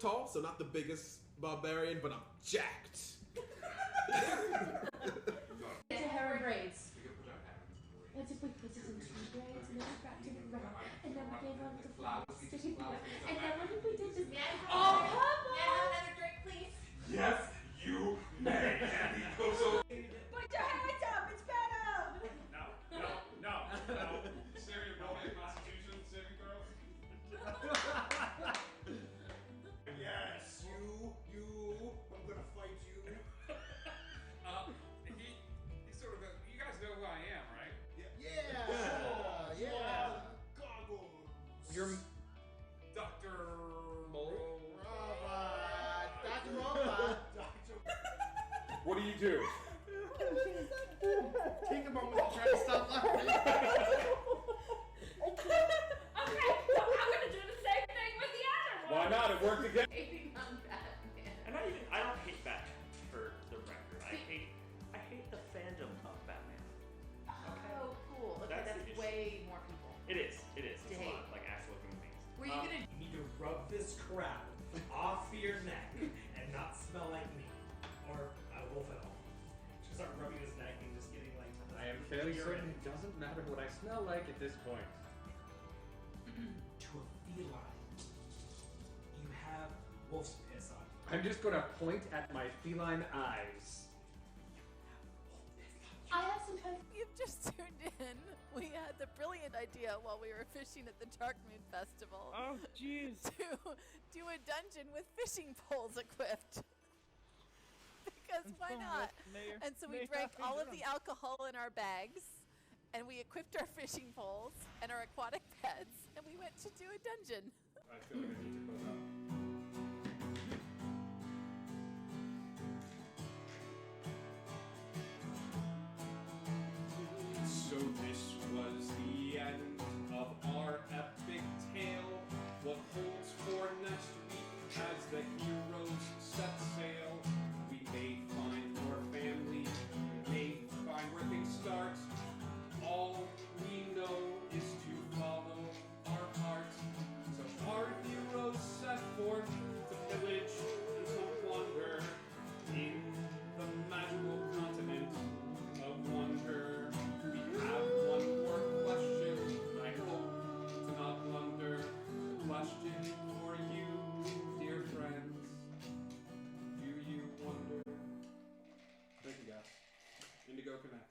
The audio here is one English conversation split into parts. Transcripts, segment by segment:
tall, so not the biggest barbarian, but I'm jacked. To hair and braids. What if we put it in two braids and then we wrapped it around and then we gave on the flowers sticking together and then what if we did this? Oh, May I have another drink, please? Yes, you may. And he goes over. Put your hands up, it's better! No. Save your roll in Constitution, saving throw. Yes, you. I'm gonna fight you. He's sort of you guys know who I am, right? Yeah. Goggles. You're Dr. Mole. Dr. Robot. What do you do? Take a moment to try to stop laughing. Okay, so I'm gonna do the same thing with the other one. Why not? It worked again. Hating on Batman. And I don't hate Batman, for the record. I hate the fandom of Batman. Oh, cool. Okay, That's that's the issue. way more people. It is. It's To a hate. lot, like actual human beings. Were you gonna You need to rub this crap off your neck and not smell like me. Or Wolf at all. Just start rubbing his neck and just getting like... I am fairly certain it doesn't matter what I smell like at this point. To a feline, you have wolf's piss on you. I'm just gonna point at my feline eyes. I have some time. You've just tuned in. We had the brilliant idea while we were fishing at the Dark Moon Festival. Oh, jeez. To do a dungeon with fishing poles equipped. Because why not? And so we drank all of the alcohol in our bags, and we equipped our fishing poles and our aquatic pets, and we went to do a dungeon. I feel like I need to close out. So this was the end of our epic tale. What holds for next week as the heroes set sail? We may find your family, we may find where things start. All we know is to follow our heart. So our heroes set forth to pillage and to wander in the magical continent of wonder. We have one more question. I hope to not blunder. Question for you, dear friends. Do you wonder? Thank you, guys. Indigo Connect.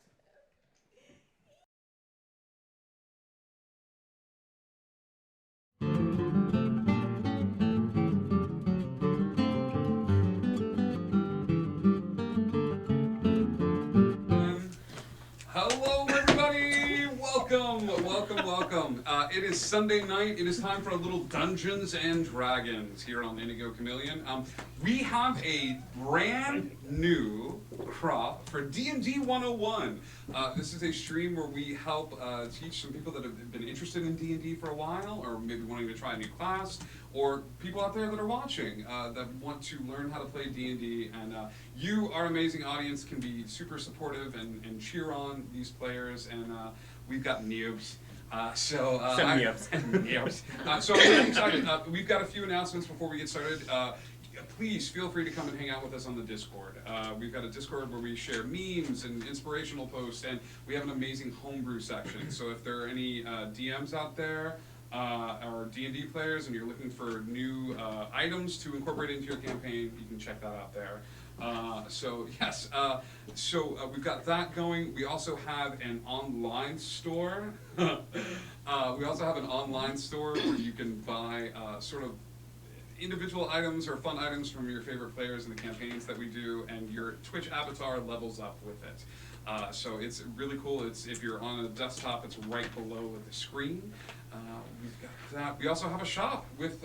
Hello, everybody! Welcome. It is Sunday night. It is time for a little Dungeons and Dragons here on Indigo Chameleon. We have a brand new crop for D&D 101. This is a stream where we help teach some people that have been interested in D&D for a while, or maybe wanting to try a new class, or people out there that are watching that want to learn how to play D&D. And you, our amazing audience, can be super supportive and cheer on these players. And we've got Neobs. So I'm really excited. We've got a few announcements before we get started. Please feel free to come and hang out with us on the Discord. We've got a Discord where we share memes and inspirational posts, and we have an amazing homebrew section. So if there are any DMs out there, or D&D players, and you're looking for new items to incorporate into your campaign, you can check that out there. So we've got that going. We also have an online store. We also have an online store where you can buy sort of individual items or fun items from your favorite players in the campaigns that we do, and your Twitch avatar levels up with it. So it's really cool. If you're on a desktop, it's right below the screen. We've got that. We also have a shop with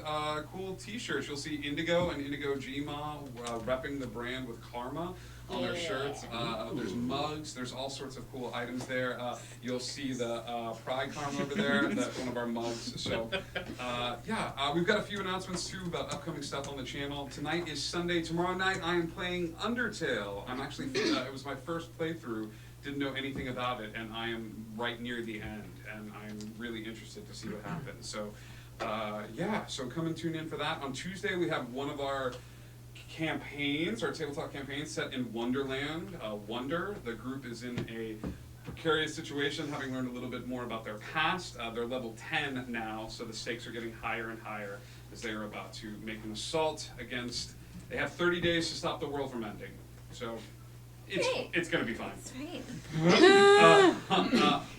cool t-shirts. You'll see Indigo and Indigo Gma repping the brand with Karma on their shirts. There's mugs. There's all sorts of cool items there. You'll see the Pride Karma over there. That's one of our mugs. So we've got a few announcements too about upcoming stuff on the channel. Tonight is Sunday. Tomorrow night I am playing Undertale. I'm actually it was my first playthrough. Didn't know anything about it, and I am right near the end, and I'm really interested to see what happens. So yeah, so come and tune in for that. On Tuesday, we have one of our campaigns, our tabletop campaign set in Wonderland. Wonder, the group is in a precarious situation, having learned a little bit more about their past. They're level 10 now, so the stakes are getting higher and higher as they are about to make an assault against. They have 30 days to stop the world from ending. So it's going to be fine. That's right.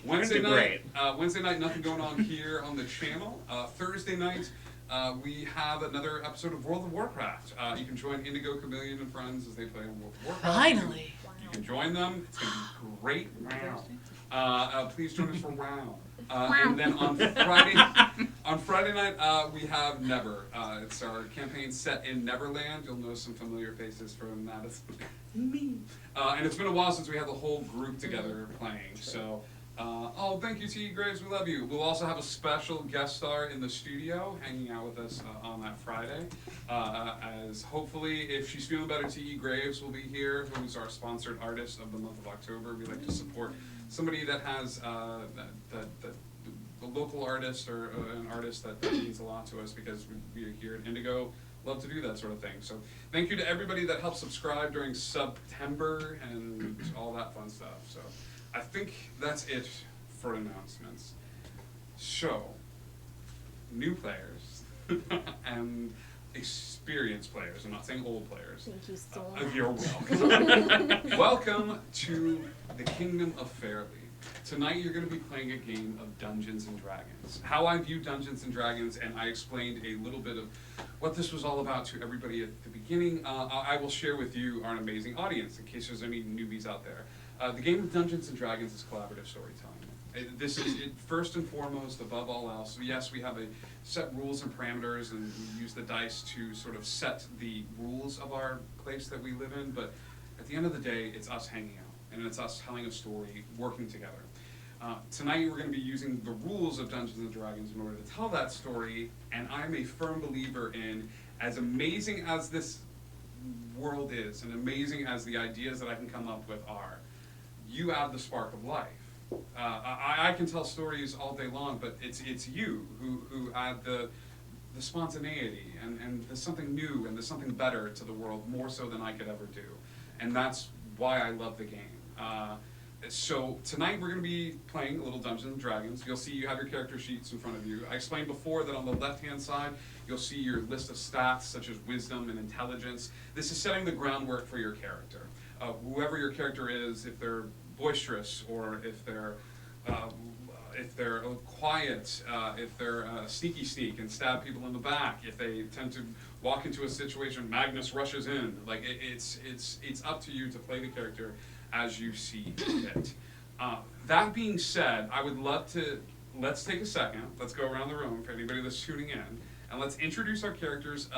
Wednesday Gonna do night, Wednesday night, nothing going on here on the channel. Thursday night, we have another episode of World of Warcraft. You can join Indigo Chameleon and friends as they play World of Warcraft. Finally. You can join them. It's going to be great. Please join us for WoW. And then on Friday night, we have Never. It's our campaign set in Neverland. You'll know some familiar faces from that. It's me. And it's been a while since we had the whole group together playing. So, thank you, T. Graves. We love you. We'll also have a special guest star in the studio hanging out with us on that Friday. As hopefully, if she's feeling better, T. Graves will be here, who's our sponsored artist of the month of October. We like to support somebody that has the local artist or an artist that means a lot to us, because we here at Indigo love to do that sort of thing. So thank you to everybody that helped subscribe during September and all that fun stuff. So I think that's it for announcements. So, new players and experienced players. I'm not saying old players. Thank you so much. You're welcome. Welcome to the Kingdom of Fairly. Tonight you're going to be playing a game of Dungeons and Dragons. How I view Dungeons and Dragons, and I explained a little bit of what this was all about to everybody at the beginning. I will share with you, our amazing audience, in case there's any newbies out there. The game of Dungeons and Dragons is collaborative storytelling. This is it, first and foremost, above all else. Yes, we have a set rules and parameters, and we use the dice to sort of set the rules of our place that we live in, but at the end of the day, it's us hanging out, and it's us telling a story, working together. Tonight we're going to be using the rules of Dungeons & Dragons in order to tell that story, and I'm a firm believer in, as amazing as this world is, and amazing as the ideas that I can come up with are, you add the spark of life. I can tell stories all day long, but it's you who add the spontaneity and there's something new and there's something better to the world, more so than I could ever do. And that's why I love the game. So tonight we're going to be playing a little Dungeons and Dragons. You'll see you have your character sheets in front of you. I explained before that on the left-hand side, you'll see your list of stats such as wisdom and intelligence. This is setting the groundwork for your character. Whoever your character is, if they're boisterous or if they're quiet, if they're sneaky and stab people in the back, if they tend to walk into a situation, Magnus rushes in. Like it's up to you to play the character as you see fit. That being said, I would love to, let's take a second, let's go around the room for anybody that's tuning in, and let's introduce our characters,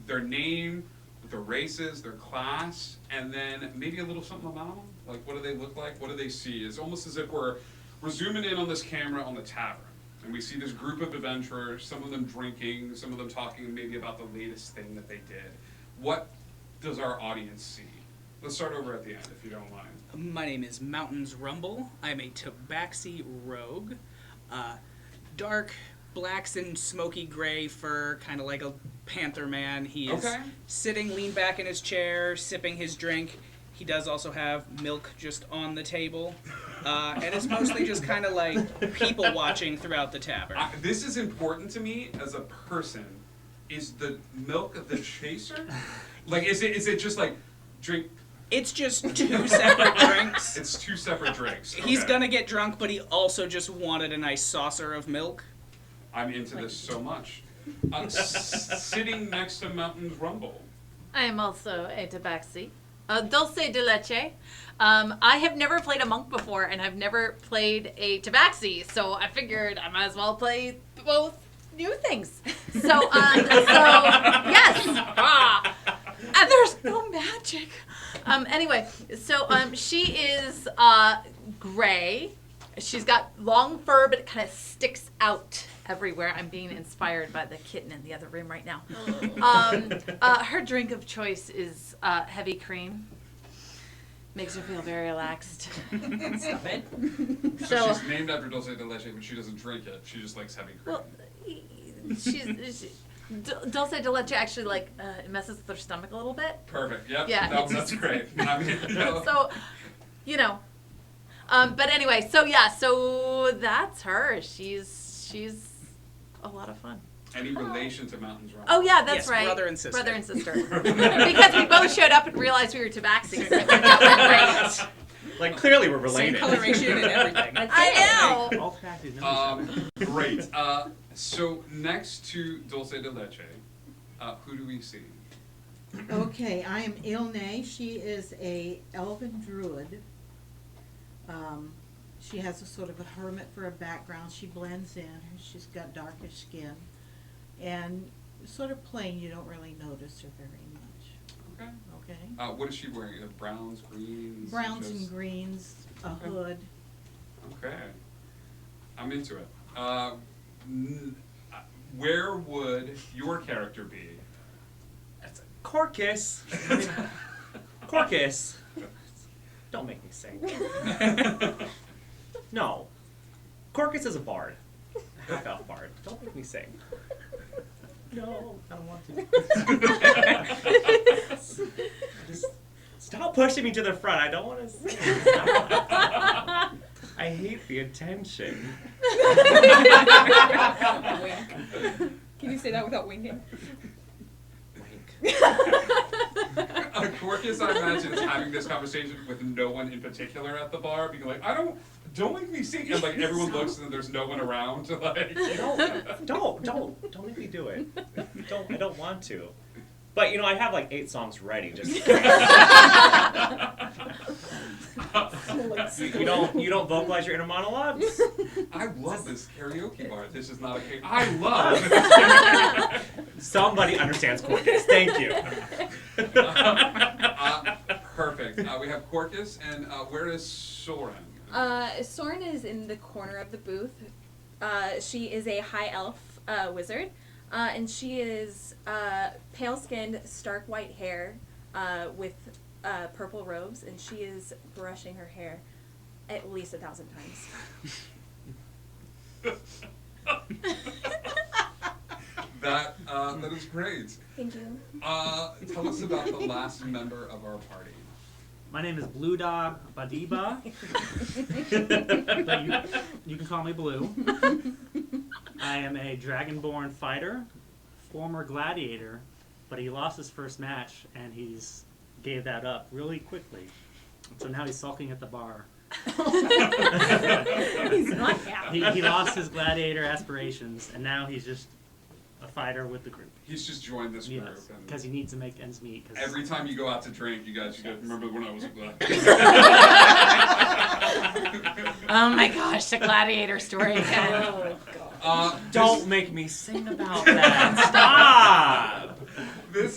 their name, their races, their class, and then maybe a little something about them. Like, what do they look like? What do they see? It's almost as if we're zooming in on this camera on the tavern, and we see this group of adventurers, some of them drinking, some of them talking maybe about the latest thing that they did. What does our audience see? Let's start over at the end, if you don't mind. My name is Mountains Rumble. I'm a Tabaxi rogue. Dark blacks and smoky gray fur, kind of like a panther man. He is sitting leaned back in his chair, sipping his drink. He does also have milk just on the table. And it's mostly just kind of like people watching throughout the tavern. This is important to me as a person. Is the milk the chaser? Like, is it just like drink? It's just two separate drinks. It's two separate drinks. Okay. He's gonna get drunk, but he also just wanted a nice saucer of milk. I'm into this so much. Sitting next to Mountains Rumble. I am also a tabaxi. Dulce de leche. I have never played a monk before, and I've never played a tabaxi, so I figured I might as well play both new things. So yes. And there's no magic. Anyway, so she is gray. She's got long fur, but it kind of sticks out everywhere. I'm being inspired by the kitten in the other room right now. Her drink of choice is heavy cream. Makes her feel very relaxed. Stop it. So she's named after Dulce de Leche, but she doesn't drink it. She just likes heavy cream. Well, Dulce de leche actually like it messes with her stomach a little bit. Perfect. Yep. Yeah, No, it's that's just- great. I mean, you know. So, you know. But anyway, so yeah, so that's her. She's a lot of fun. Any relation to Mountains Rumble? Oh yeah, that's Yes, right. brother and sister. Brother and sister. Because we both showed up and realized we were Tabaxi. So I think that was great. Like, clearly we're Same related. coloration and everything. I know. All Tabaxis know each other. Great. So next to Dulce de Leche, who do we see? Okay, I am Ilne. She is a elven druid. She has a sort of a hermit for a background. She blends in. She's got darkish skin. And sort of plain, you don't really notice her very much. Okay. Okay? What is she wearing? Browns, greens? Browns just- and greens, a Okay. hood. Okay. I'm into it. Where would your character be? Corcus. Corcus. Don't make me sing. No. Corcus is a bard. A half-elf bard. Don't make me sing. No, I don't want to. Just stop pushing me to the front. I don't want to sing. I hate the attention. Can you say that without winking? Corcus, I imagine, is having this conversation with no one in particular at the bar, being like, don't make me sing. And like everyone looks and then there's no one around to like. Don't make me do it. I don't want to. But I have like 8 songs ready. Just you don't vocalize your inner monologues. I love this karaoke bar. This is not a karaoke. I love. Somebody understands Corcus. Thank you. Perfect. We have Corcus, and where is Soren? Soren is in the corner of the booth. She is a high elf wizard, and she is pale-skinned, stark white hair with purple robes, and she is brushing her hair at least 1,000 times. That is great. Thank you. Tell us about the last member of our party. My name is Blue Dog Badiba. But you can call me Blue. I am a dragonborn fighter, former gladiator, but he lost his first match and he's gave that up really quickly. So now he's sulking at the bar. He's not happy. He lost his gladiator aspirations and now he's just a fighter with the group. He's just joined this group. Yes, because he needs to make ends meet. Every time you go out to drink, you guys remember when I was a Oh my gosh, the gladiator story again. Don't make me sing about that. Stop! This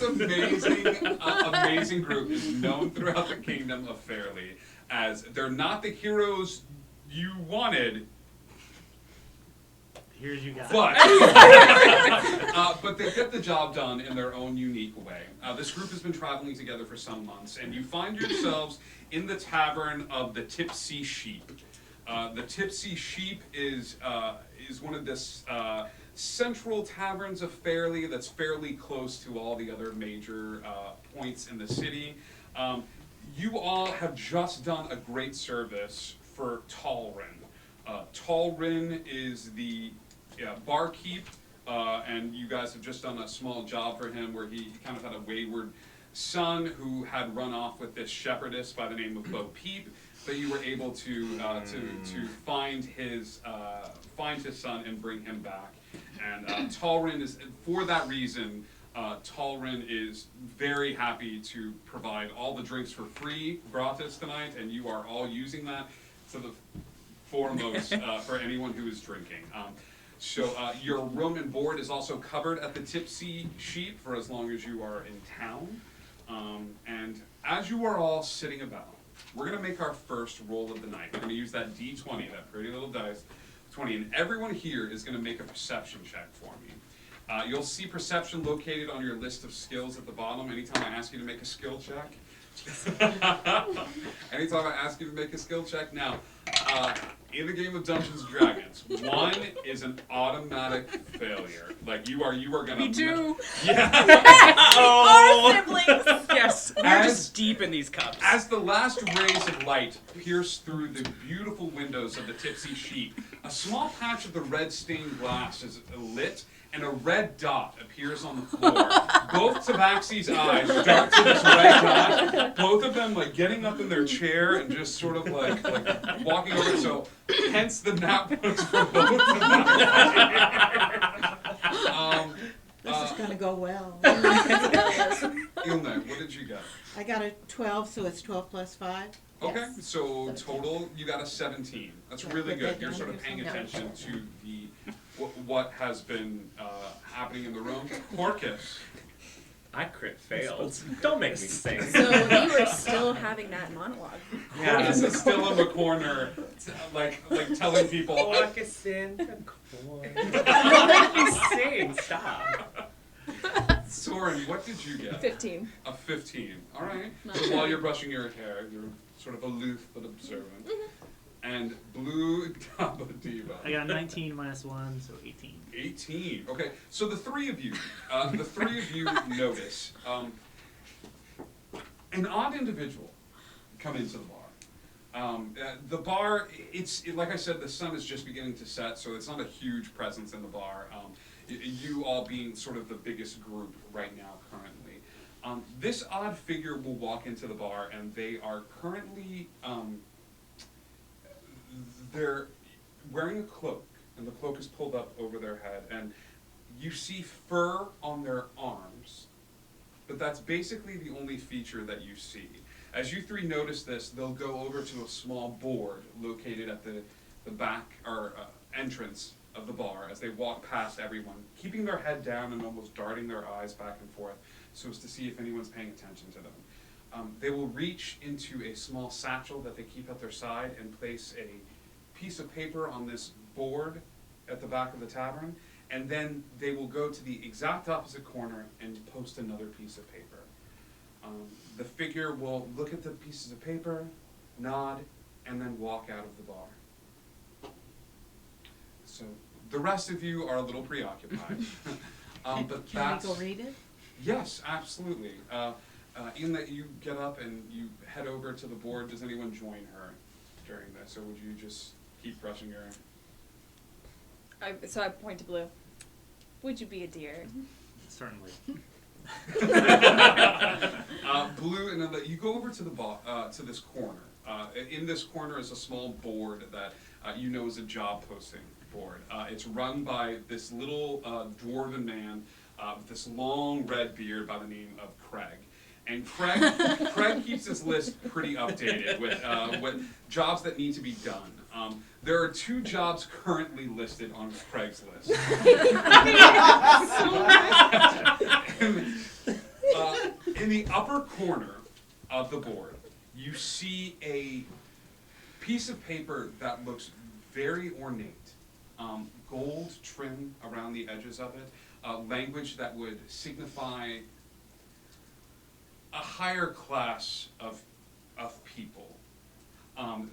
amazing group is known throughout the kingdom of Fairly as they're not the heroes you wanted. Here's you guys. But they get the job done in their own unique way. This group has been traveling together for some months, and you find yourselves in the tavern of the Tipsy Sheep. The Tipsy Sheep is one of the central taverns of Fairly that's fairly close to all the other major points in the city. You all have just done a great service for Talrin. Talrin is the barkeep, and you guys have just done a small job for him where he kind of had a wayward son who had run off with this shepherdess by the name of Bo Peep, but you were able to find his son and bring him back. And Talrin is, for that reason, Talrin is very happy to provide all the drinks for free, gratis tonight, and you are all using that to the foremost for anyone who is drinking. So your room and board is also covered at the Tipsy Sheep for as long as you are in town. And as you are all sitting about, we're going to make our first roll of the night. We're going to use that D20, that pretty little dice, 20, and everyone here is going to make a perception check for me. You'll see perception located on your list of skills at the bottom anytime I ask you to make a skill check. Anytime I ask you to make a skill check. Now, in the game of Dungeons and Dragons, 1 is an automatic failure. Like you are gonna. Me too. Yeah. Oh. Siblings. Yes, we're just deep in these cups. As the last rays of light pierce through the beautiful windows of the Tipsy Sheep, a small patch of the red stained glass is lit, and a red dot appears on the floor. Both Tabaxi's eyes dart to this red dot. Both of them like getting up in their chair and just sort of like walking over. So hence the nap points for both of them. This is gonna go well. Ilna, what did you get? I got a 12, so it's 12 plus 5. Okay, so total you got a 17. That's Yeah, really put good. that You're down sort of here paying somewhere. attention to the what has been happening in the room. Porcus. I crit failed. Don't make me sing. So you were still having that monologue. Porcus is still in the corner, like telling people. Porcus in the corner. Don't make me sing. Stop. Soren, what did you get? 15. A 15. All right. Not So bad. while you're brushing your hair, you're sort of aloof but observant. And Blue Diva. I got 19 minus 1, so 18. 18. Okay, so the three of you notice an odd individual come into the bar. The bar, like I said, the sun is just beginning to set, so it's not a huge presence in the bar. You all being sort of the biggest group right now currently. This odd figure will walk into the bar, and they are currently they're wearing a cloak, and the cloak is pulled up over their head, and you see fur on their arms, but that's basically the only feature that you see. As you three notice this, they'll go over to a small board located at the back or entrance of the bar as they walk past everyone, keeping their head down and almost darting their eyes back and forth so as to see if anyone's paying attention to them. They will reach into a small satchel that they keep at their side and place a piece of paper on this board at the back of the tavern, and then they will go to the exact opposite corner and post another piece of paper. The figure will look at the pieces of paper, nod, and then walk out of the bar. So the rest of you are a little preoccupied. But Can that's, we go read it? Yes, absolutely. In that you get up and you head over to the board, does anyone join her during this, or would you just keep brushing your hair? So I point to Blue. Would you be a dear? Certainly. Blue, and then you go over to the to this corner. In this corner is a small board that you know is a job posting board. It's run by this little dwarven man with this long red beard by the name of Craig. And Craig keeps his list pretty updated with jobs that need to be done. There are 2 jobs currently listed on Craig's list. In the upper corner of the board, you see a piece of paper that looks very ornate. Gold trim around the edges of it, language that would signify a higher class of people.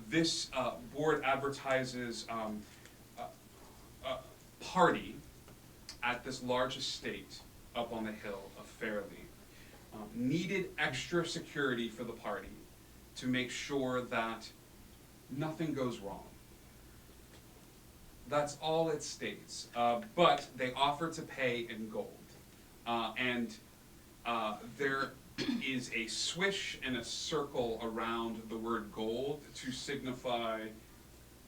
This board advertises a party at this large estate up on the hill of Fairley. Needed extra security for the party to make sure that nothing goes wrong. That's all it states. But they offer to pay in gold. There is a swish and a circle around the word gold to signify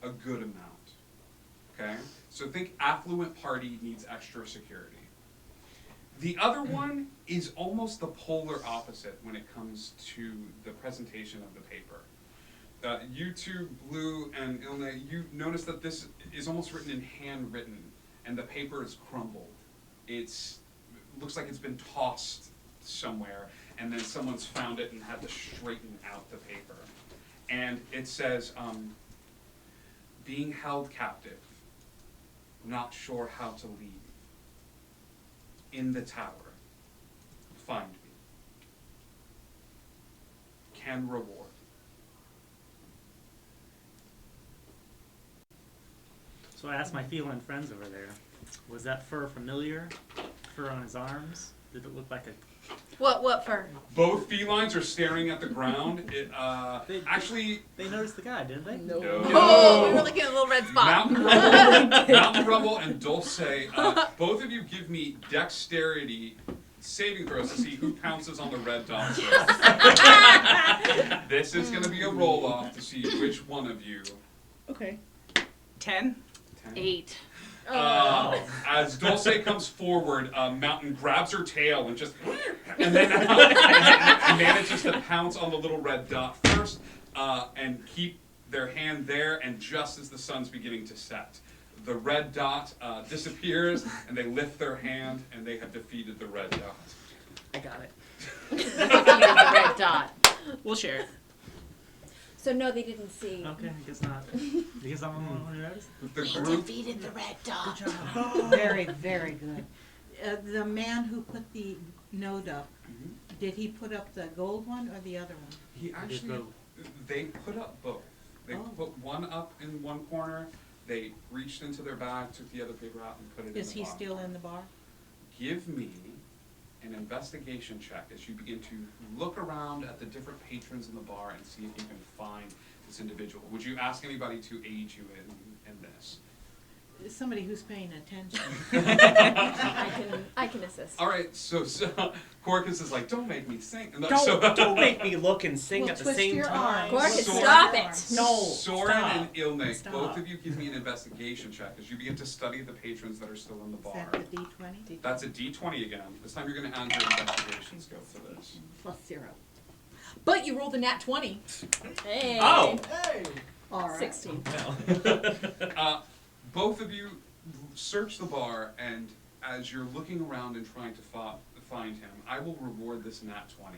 a good amount. Okay? So think affluent party needs extra security. The other one is almost the polar opposite when it comes to the presentation of the paper. You two, Blue and Ilna, you notice that this is almost written in handwritten, and the paper is crumbled. It looks like it's been tossed somewhere, and then someone's found it and had to straighten out the paper. And it says, being held captive, not sure how to leave. In the tower, find me. Can reward. So I asked my feline friends over there, was that fur familiar? Fur on his arms? Did it look like a... What fur? Both felines are staring at the ground. Actually... They noticed the guy, didn't they? No. Oh, we were looking at a little red spot. Mountain Rumble and Dulce, both of you give me dexterity saving throws to see who pounces on the red dot first. This is going to be a roll-off to see which one of you. Okay. 10? 8. As Dulce comes forward, Mountain grabs her tail and just and then manages to pounce on the little red dot first and keep their hand there. And just as the sun's beginning to set, the red dot disappears, and they lift their hand, and they have defeated the red dot. I got it. Defeated the red dot. We'll share it. So no, they didn't see. Okay, I guess not. Because I'm the one who noticed. The We group defeated the red dot. Very, very good. The man who put the note up, did he put up the gold one or the other one? He actually, they put up both. They put one up in one corner. They reached into their bag, took the other paper out, and put it in the Is he bottom. still in the bar? Give me an investigation check as you begin to look around at the different patrons in the bar and see if you can find this individual. Would you ask anybody to aid you in this? Somebody who's paying attention. I can assist. All right, so Corcus is like, don't make me sing. No, Don't make me look and sing Well, at the twist same your time. Corcus, Soren- stop it! No, Soren stop. and Ilme, Stop. both of you give me an investigation check as you begin to study the patrons that are still in the Is bar. that the D20? That's a D20 again. This time you're going to add your investigation skill to this. Plus 0. But you rolled a nat 20. Hey. Oh. All right. 16. Both of you search the bar, and as you're looking around and trying to find him, I will reward this nat 20.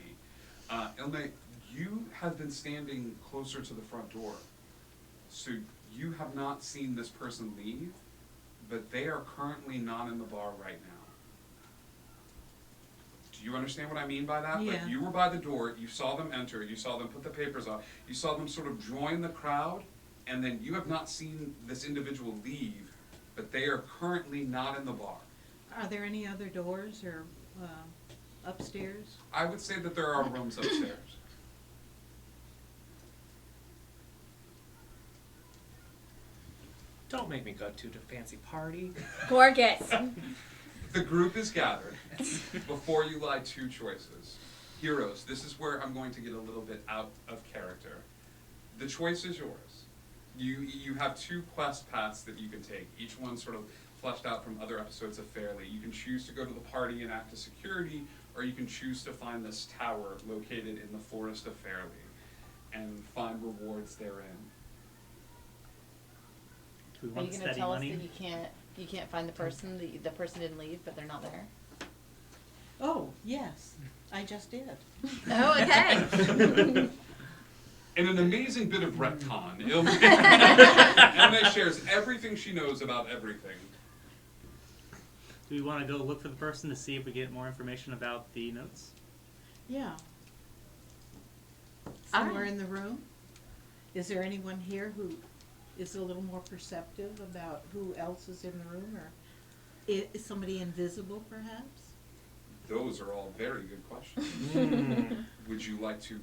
Ilme, you have been standing closer to the front door, so you have not seen this person leave, but they are currently not in the bar right now. Do you understand what I mean by that? Yeah. Like, you were by the door, you saw them enter, you saw them put the papers on, you saw them sort of join the crowd, and then you have not seen this individual leave, but they are currently not in the bar. Are there any other doors or upstairs? I would say that there are rooms upstairs. Don't make me go to the fancy party. Gorgeous. The group is gathered. Before you lie, two choices. Heroes, this is where I'm going to get a little bit out of character. The choice is yours. You have two quest paths that you can take, each one sort of fleshed out from other episodes of Fairly. You can choose to go to the party and act as security, or you can choose to find this tower located in the forest of Fairly and find rewards therein. Do we Are want you going to steady tell money? us that you can't find the person? The person didn't leave, but they're not there. Oh, yes. I just did. Oh, okay. In an amazing bit of retcon, Ilme shares everything she knows about everything. Do we want to go look for the person to see if we get more information about the notes? Yeah. Somewhere in the room? Is there anyone here who is a little more perceptive about who else is in the room? Or is somebody invisible, perhaps? Those are all very good questions. Would you like to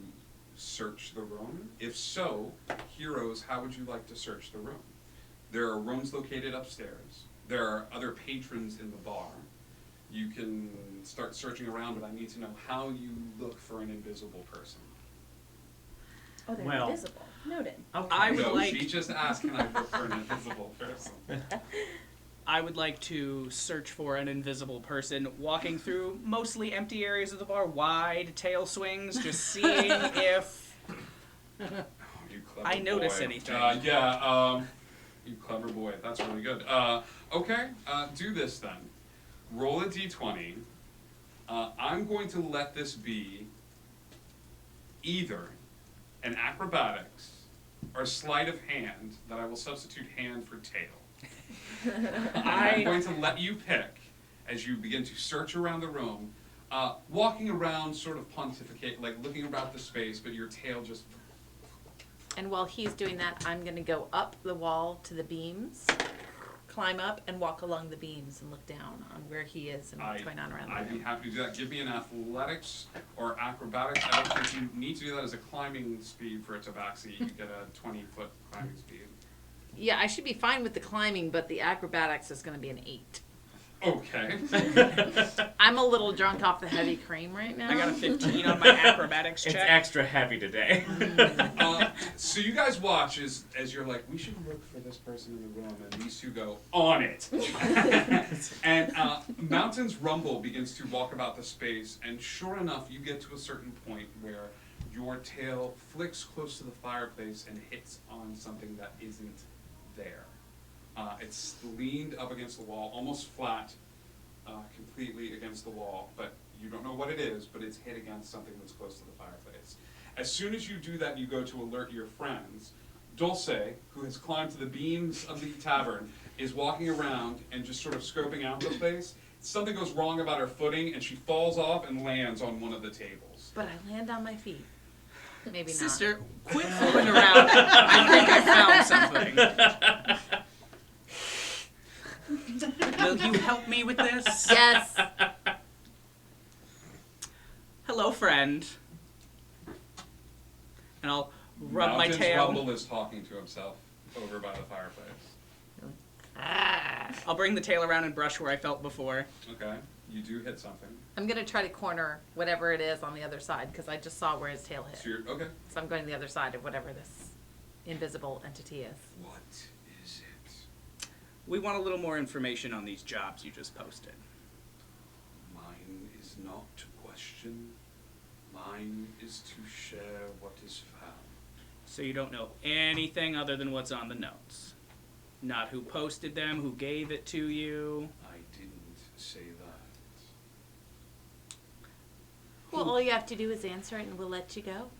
search the room? If so, heroes, how would you like to search the room? There are rooms located upstairs. There are other patrons in the bar. You can start searching around, but I need to know how you look for an invisible person. Oh, they're Well. invisible. Noted. I would No, like. she just asked, can I look for an invisible person? I would like to search for an invisible person walking through mostly empty areas of the bar, wide tail swings, just seeing if Oh, you clever I notice boy. anything. You clever boy. That's really good. Okay, do this then. Roll a d20. I'm going to let this be either an acrobatics or sleight of hand that I will substitute hand for tail. I'm going to let you pick as you begin to search around the room, walking around, sort of pontificate, like looking about the space, but your tail just. And while he's doing that, I'm going to go up the wall to the beams climb up and walk along the beams and look down on where he is and what's going on around the I'd be room. happy to do that. Give me an athletics or acrobatics. I don't think you need to do that as a climbing speed for a tabaxi. You get a 20-foot climbing speed. Yeah, I should be fine with the climbing, but the acrobatics is going to be an 8. Okay. I'm a little drunk off the heavy cream right now. I got a 15 on my acrobatics check. It's extra heavy today. So you guys watch as you're like, we should look for this person in the room, and these two go, on it. And Mountains Rumble begins to walk about the space, and sure enough, you get to a certain point where your tail flicks close to the fireplace and hits on something that isn't there. It's leaned up against the wall, almost flat, completely against the wall, but you don't know what it is, but it's hit against something that's close to the fireplace. As soon as you do that, you go to alert your friends. Dulce, who has climbed to the beams of the tavern, is walking around and just sort of scoping out the place. Something goes wrong about her footing, and she falls off and lands on one of the tables. But I land on my feet. Maybe not. Sister, quit fooling around. I think I found something. Will you help me with this? Yes. Hello, friend. And I'll rub my Mountains tail. Rumble is talking to himself over by the fireplace. I'll bring the tail around and brush where I felt before. Okay, you do hit something. I'm going to try to corner whatever it is on the other side because I just saw where his tail hit. So you're, okay. So I'm going to the other side of whatever this invisible entity is. What is it? We want a little more information on these jobs you just posted. Mine is not to question. Mine is to share what is found. So you don't know anything other than what's on the notes? Not who posted them, who gave it to you? I didn't say that. Well, all you have to do is answer it and we'll let you go.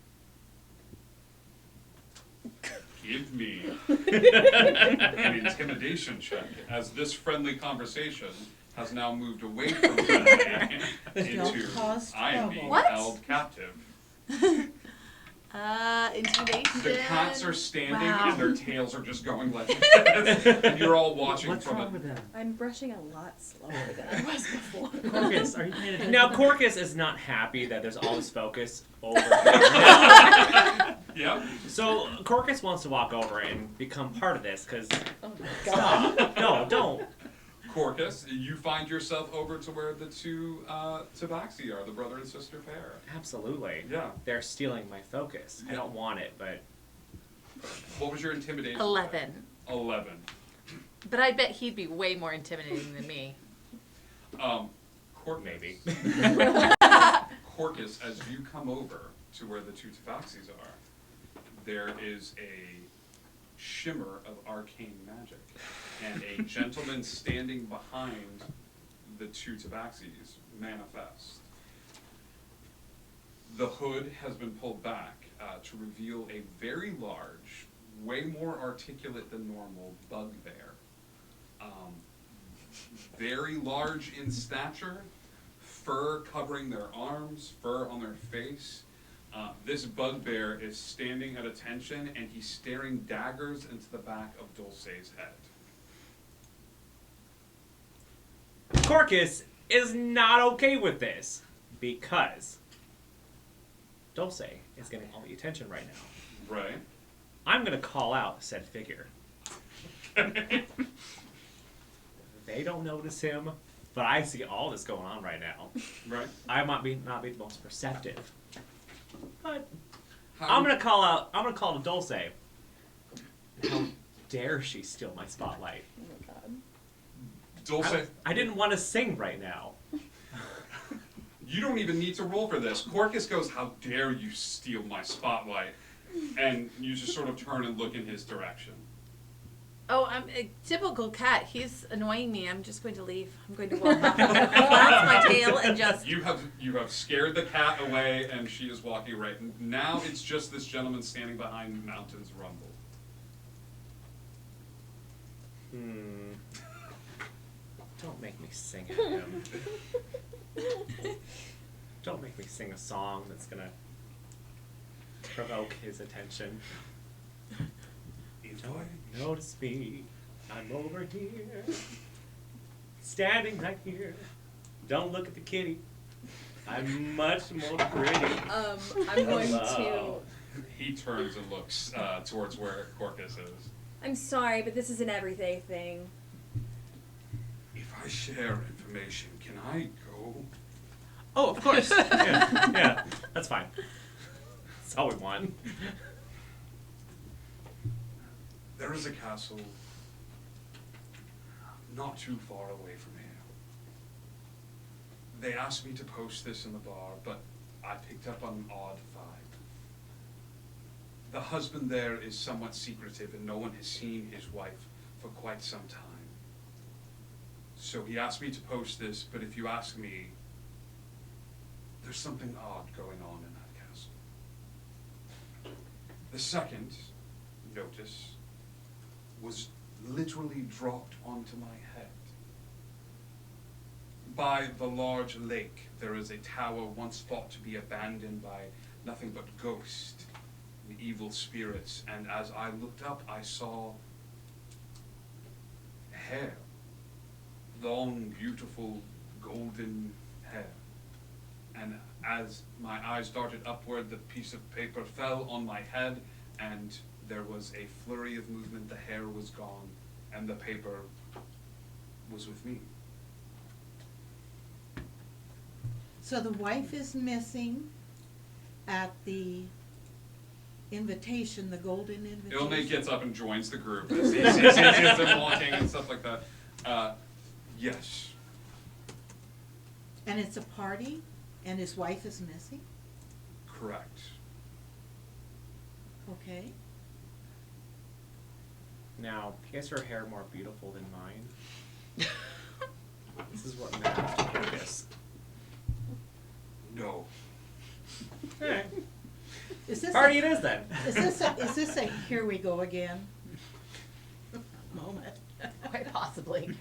Give me an intimidation check, as this friendly conversation has now moved away from friendly into cause I am being trouble. What? held captive. Intimidation. The cats are standing Wow. and their tails are just going like this, and you're all watching What's from wrong it. with them? I'm brushing a lot slower than I was before. Corcus, are you paying attention? Now, Corcus is not happy that there's all this focus over him. Yep. So, Corcus wants to walk over and become part of this, because... Oh my god. Stop. No, don't. Corcus, you find yourself over to where the two Tabaxi are, the brother and sister pair. Absolutely. Yeah. They're stealing my focus. I don't want it, but... What was your intimidation? 11. 11. But I bet he'd be way more intimidating than me. Corcus. Maybe. Corcus, as you come over to where the two Tabaxis are, there is a shimmer of arcane magic, and a gentleman standing behind the two Tabaxis manifest. The hood has been pulled back to reveal a very large, way more articulate than normal bugbear. Very large in stature, fur covering their arms, fur on their face. This bugbear is standing at attention, and he's staring daggers into the back of Dulce's head. Corcus is not okay with this, because Dulce is getting all the attention right now. Right. I'm going to call out said figure. They don't notice him, but I see all this going on right now. Right. I might not be the most perceptive, but How- I'm gonna call to Dulce. How dare she steal my spotlight? Oh my god. Dulce, I didn't want to sing right now. you don't even need to roll for this. Corcus goes, "How dare you steal my spotlight?" And you just sort of turn and look in his direction. Oh, I'm a typical cat. He's annoying me. I'm just going to leave. I'm going to walk off, flap my tail, and just. You have scared the cat away, and she is walking right. Now it's just this gentleman standing behind Mountains Rumble. Don't make me sing at him. Don't make me sing a song that's gonna provoke his attention. Don't notice me. I'm over here, standing right here. Don't look at the kitty. I'm much more pretty. I'm going to. Hello. He turns and looks towards where Corcus is. I'm sorry, but this is an everyday thing. If I share information, can I go? Oh, of course. Yeah, that's fine. That's all we want. There is a castle not too far away from here. They asked me to post this in the bar, but I picked up on an odd vibe. The husband there is somewhat secretive and no one has seen his wife for quite some time. So he asked me to post this, but if you ask me, there's something odd going on in that castle. The second notice was literally dropped onto my head. By the large lake, there is a tower once thought to be abandoned by nothing but ghosts and evil spirits, and as I looked up, I saw hair. Long, beautiful, golden hair. And as my eyes darted upward, the piece of paper fell on my head, and there was a flurry of movement, the hair was gone, and the paper was with me. So the wife is missing at the invitation, the golden invitation? Ilme gets up and joins the group as he sees them walking and stuff like that. Yes. And it's a party, and his wife is missing? Correct. Okay. Now, is her hair more beautiful than mine? This is what matters to Corcus. No. Alright. Is this Party it is then. Is this a here we go again moment? Quite possibly.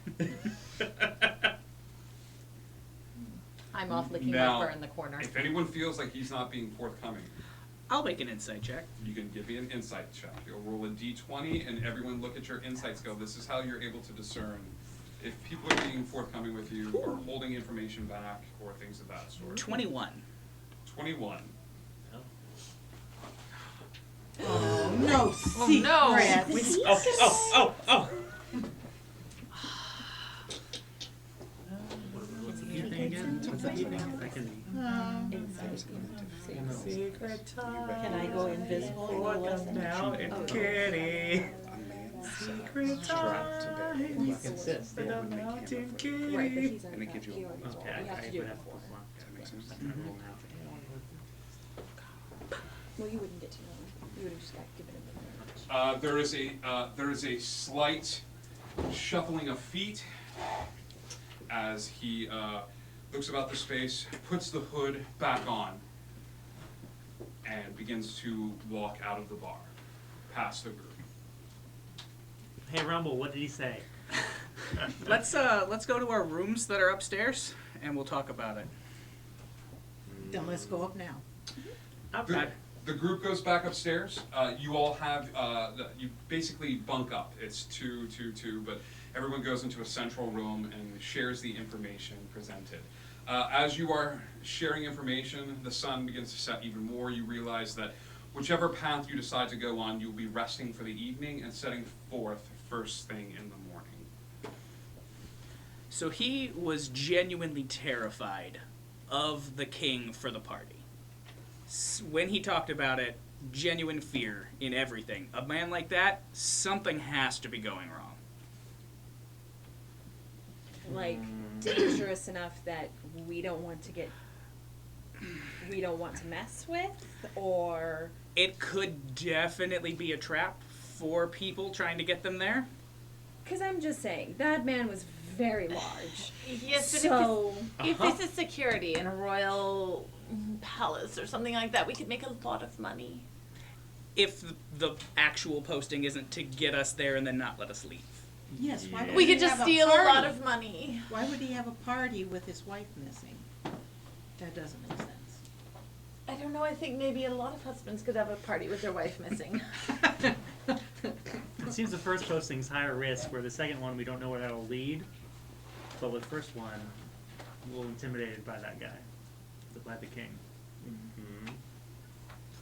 I'm off licking Now, my fur in the corner. if anyone feels like he's not being forthcoming, I'll make an insight check. you can give me an insight check. You'll roll a d20 and everyone look at your insight skill. This is how you're able to discern if people are being forthcoming with you or holding information back or things of that sort. 21. 21. Oh, no secret. no. Oh. What's the evening again? What's the evening? I can. Secret time. Can I go invisible and go listen? Now and kitty. Secret time. Insist. For the mountain kitty. Right, but he's And it gives you he a already bonus. told Okay, me. You have to I do would it have before. That makes sense. Well, you wouldn't get to know him. You would have just got given him the knowledge. There is a slight shuffling of feet as he looks about the space, puts the hood back on, and begins to walk out of the bar, past the group. Hey Rumble, what did he say? Let's go to our rooms that are upstairs, and we'll talk about it. Then let's go up now. The group goes back upstairs. You all have, you basically bunk up. It's two, but everyone goes into a central room and shares the information presented. As you are sharing information, the sun begins to set even more. You realize that whichever path you decide to go on, you'll be resting for the evening and setting forth first thing in the morning. So he was genuinely terrified of the king for the party. When he talked about it, genuine fear in everything. A man like that, something has to be going wrong. Like, dangerous enough that we don't want to mess with, or It could definitely be a trap for people trying to get them there. because I'm just saying that man was very large. Yes, but so if this is security in a royal palace or something like that, we could make a lot of money. If the actual posting isn't to get us there and then not let us leave. Yes, why would We he could just have a steal a lot party? of money. Why would he have a party with his wife missing? That doesn't make sense. I don't know, I think maybe a lot of husbands could have a party with their wife missing. It seems the first posting's higher risk, where the second one we don't know where that'll lead. But with the first one, I'm a little intimidated by that guy, by the king. Mm-hmm.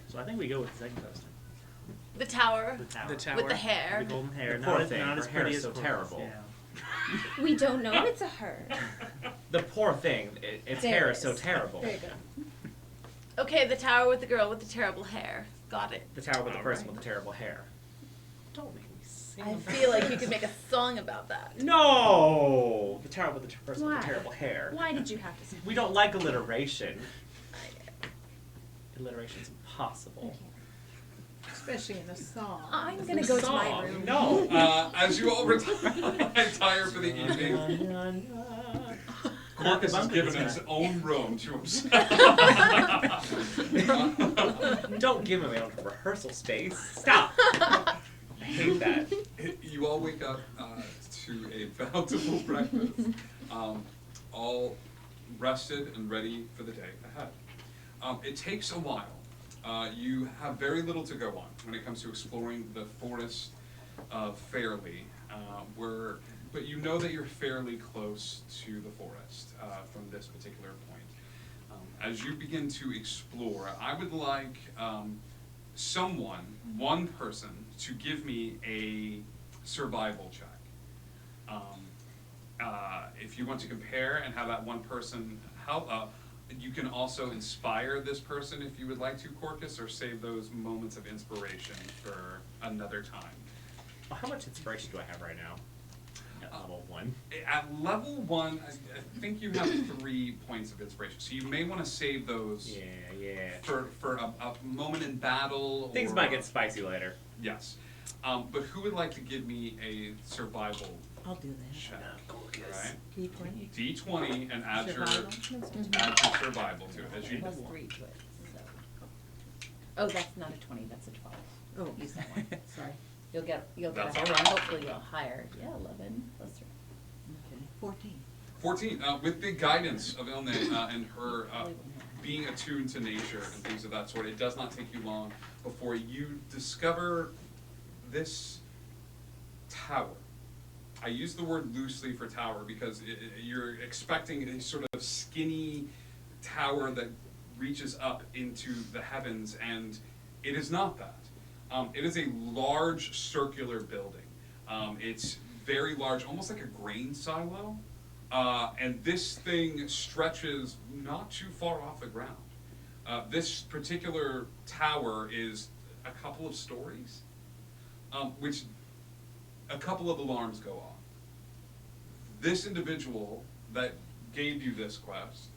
So I think we go with the second posting. The tower. The tower. With the hair. The golden hair. The poor not thing, not her as hair pretty is as so Corvus, terrible. Yeah. We don't know if it's a her. The poor thing. Its There hair it is so is. terrible. There you go. Okay, the tower with the girl with the terrible hair. Got it. The tower with the person Alright. with the terrible hair. Don't make me sing. I feel like you could make a song about that. No! The tower with the person with Why? the terrible hair. Why did you have to say We don't like alliteration. Alliteration's impossible. Especially in a song. I'm gonna go to my room. No. As you all retire for the evening, Corcus is given his own room to himself. Don't give him my own rehearsal space. Stop. I hate that. You all wake up to a bountiful breakfast, all rested and ready for the day ahead. It takes a while. You have very little to go on when it comes to exploring the forest of Fairly, but you know that you're fairly close to the forest from this particular point. As you begin to explore, I would like one person, to give me a survival check. If you want to compare and have that one person help, you can also inspire this person if you would like to, Corcus, or save those moments of inspiration for another time. Well, how much inspiration do I have right now? At level 1. At level 1, I think you have 3 points of inspiration, so you may want to save those for a moment in battle. Things might get spicy later. Yes. But who would like to give me a survival I'll do that. check? Right? D20. D20 and add your survival to it as you. Plus 3 to it. So. Oh, that's not a 20. That's a 12. Oh, Use that one. Sorry. You'll get That's a all right. hopefully you'll higher. Yeah, 11 plus 3. Okay. 14. 14. With the guidance of Ilne and her being attuned to nature and things of that sort, it does not take you long before you discover this tower. I use the word loosely for tower because you're expecting a sort of skinny tower that reaches up into the heavens, and it is not that. It is a large circular building. It's very large, almost like a grain silo, and this thing stretches not too far off the ground. This particular tower is a couple of stories, which a couple of alarms go off. This individual that gave you this quest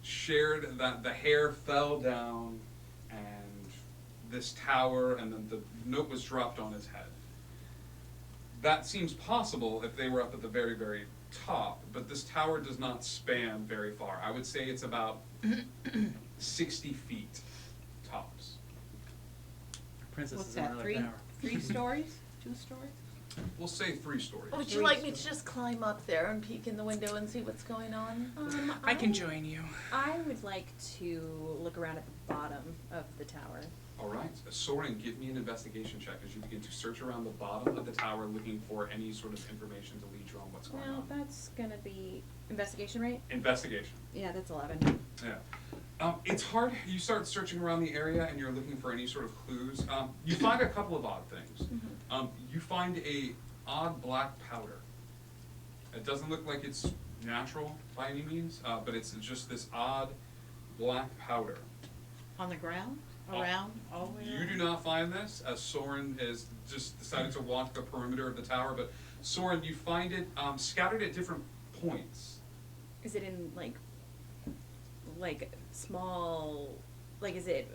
shared that the hair fell down and this tower, and then the note was dropped on his head. That seems possible if they were up at the very, very top, but this tower does not span very far. I would say it's about 60 feet tops. Princess What's is in that? another 3 tower. 3 stories? 2 stories? We'll say 3 stories. Would you like me to just climb up there and peek in the window and see what's going on? I can join you. I would like to look around at the bottom of the tower. All right, Soren, give me an investigation check as you begin to search around the bottom of the tower looking for any sort of information to lead you on what's going Well, on. that's gonna be investigation, right? Investigation. Yeah, that's 11. Yeah. It's hard. You start searching around the area and you're looking for any sort of clues. You find a couple of odd things. You find a odd black powder. It doesn't look like it's natural by any means, but it's just this odd black powder. On the ground? Around? All the way You around? do not find this, as Soren has just decided to walk the perimeter of the tower, but Soren, you find it scattered at different points. Is it in like small, like is it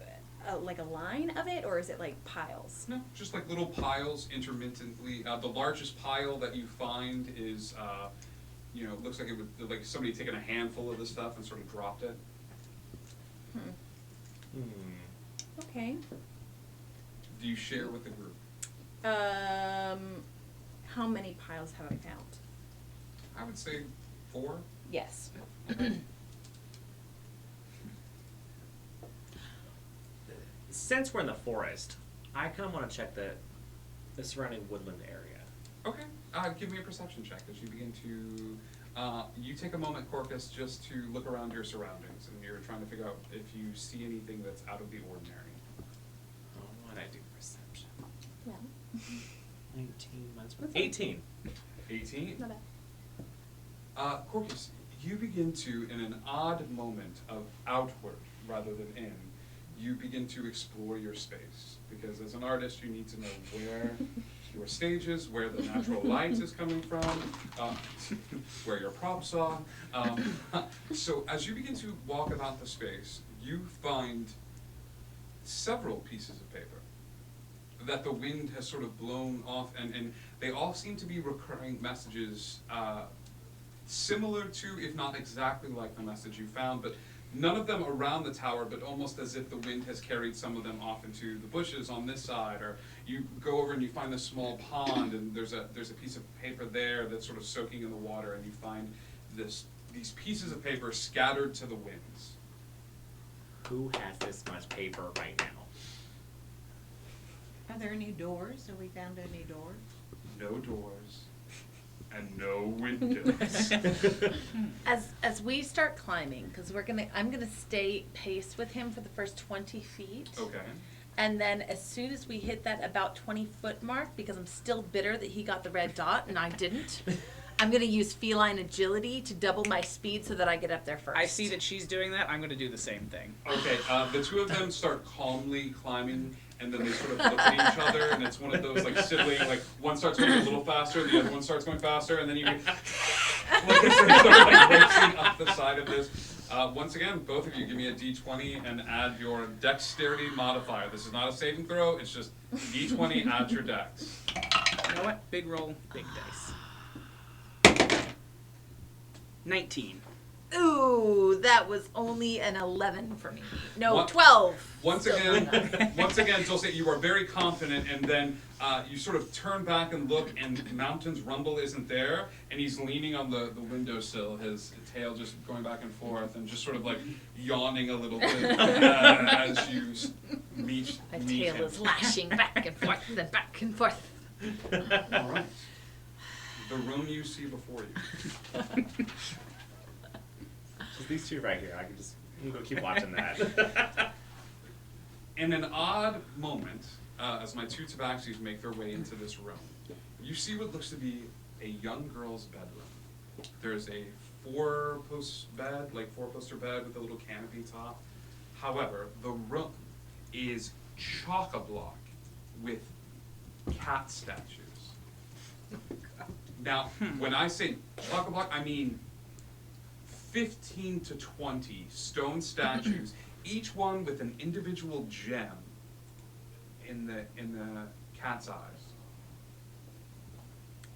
like a line of it, or is it like piles? No, just like little piles intermittently. The largest pile that you find is, looks like it would, like somebody taken a handful of the stuff and sort of dropped it. Okay. Do you share with the group? How many piles have I found? I would say 4. Yes. Since we're in the forest, I kind of want to check the the surrounding woodland area. Okay. Give me a perception check as you begin to. You take a moment, Corcus, just to look around your surroundings, and you're trying to figure out if you see anything that's out of the ordinary. Oh, what I do perception. Yeah. 19 minus 18. 18. Not bad. Corcus, you begin to, in an odd moment of outward rather than in, you begin to explore your space. Because as an artist, you need to know where your stage is, where the natural light is coming from, where your props are. So as you begin to walk about the space, you find several pieces of paper that the wind has sort of blown off, and they all seem to be recurring messages similar to, if not exactly like the message you found, but none of them around the tower, but almost as if the wind has carried some of them off into the bushes on this side, or you go over and you find this small pond, and there's a piece of paper there that's sort of soaking in the water, and you find these pieces of paper scattered to the winds. Who has this much paper right now? Are there any doors? Have we found any doors? No doors. And no windows. As we start climbing, because I'm gonna stay pace with him for the first 20 feet. Okay. And then as soon as we hit that about 20-foot mark, because I'm still bitter that he got the red dot and I didn't, I'm gonna use feline agility to double my speed so that I get up there first. I see that she's doing that. I'm going to do the same thing. Okay, the two of them start calmly climbing, and then they sort of look at each other, and it's one of those like sibling, like one starts going a little faster, the other one starts going faster, and then you like they start like racing up the side of this. Once again, both of you give me a d20 and add your dexterity modifier. This is not a saving throw, it's just d20, add your dex. You know what? Big roll, big dice. 19. Ooh, that was only an 11 for me. No, One- 12. Once Still again, Dulce, you are very confident, and then you sort of turn back and look, and Mountain's rumble isn't there, and he's leaning on the windowsill, his tail just going back and forth, and just sort of like yawning a little bit as you meet My meet tail him. is lashing back and forth and back and forth. All right. The room you see before you. Just these two right here. I can go keep watching that. In an odd moment, as my two tabaxis make their way into this room, you see what looks to be a young girl's bedroom. There's a four-poster bed with a little canopy top. However, the room is chock-a-block with cat statues. Now, when I say chock-a-block, I mean 15 to 20 stone statues, each one with an individual gem in the cat's eyes.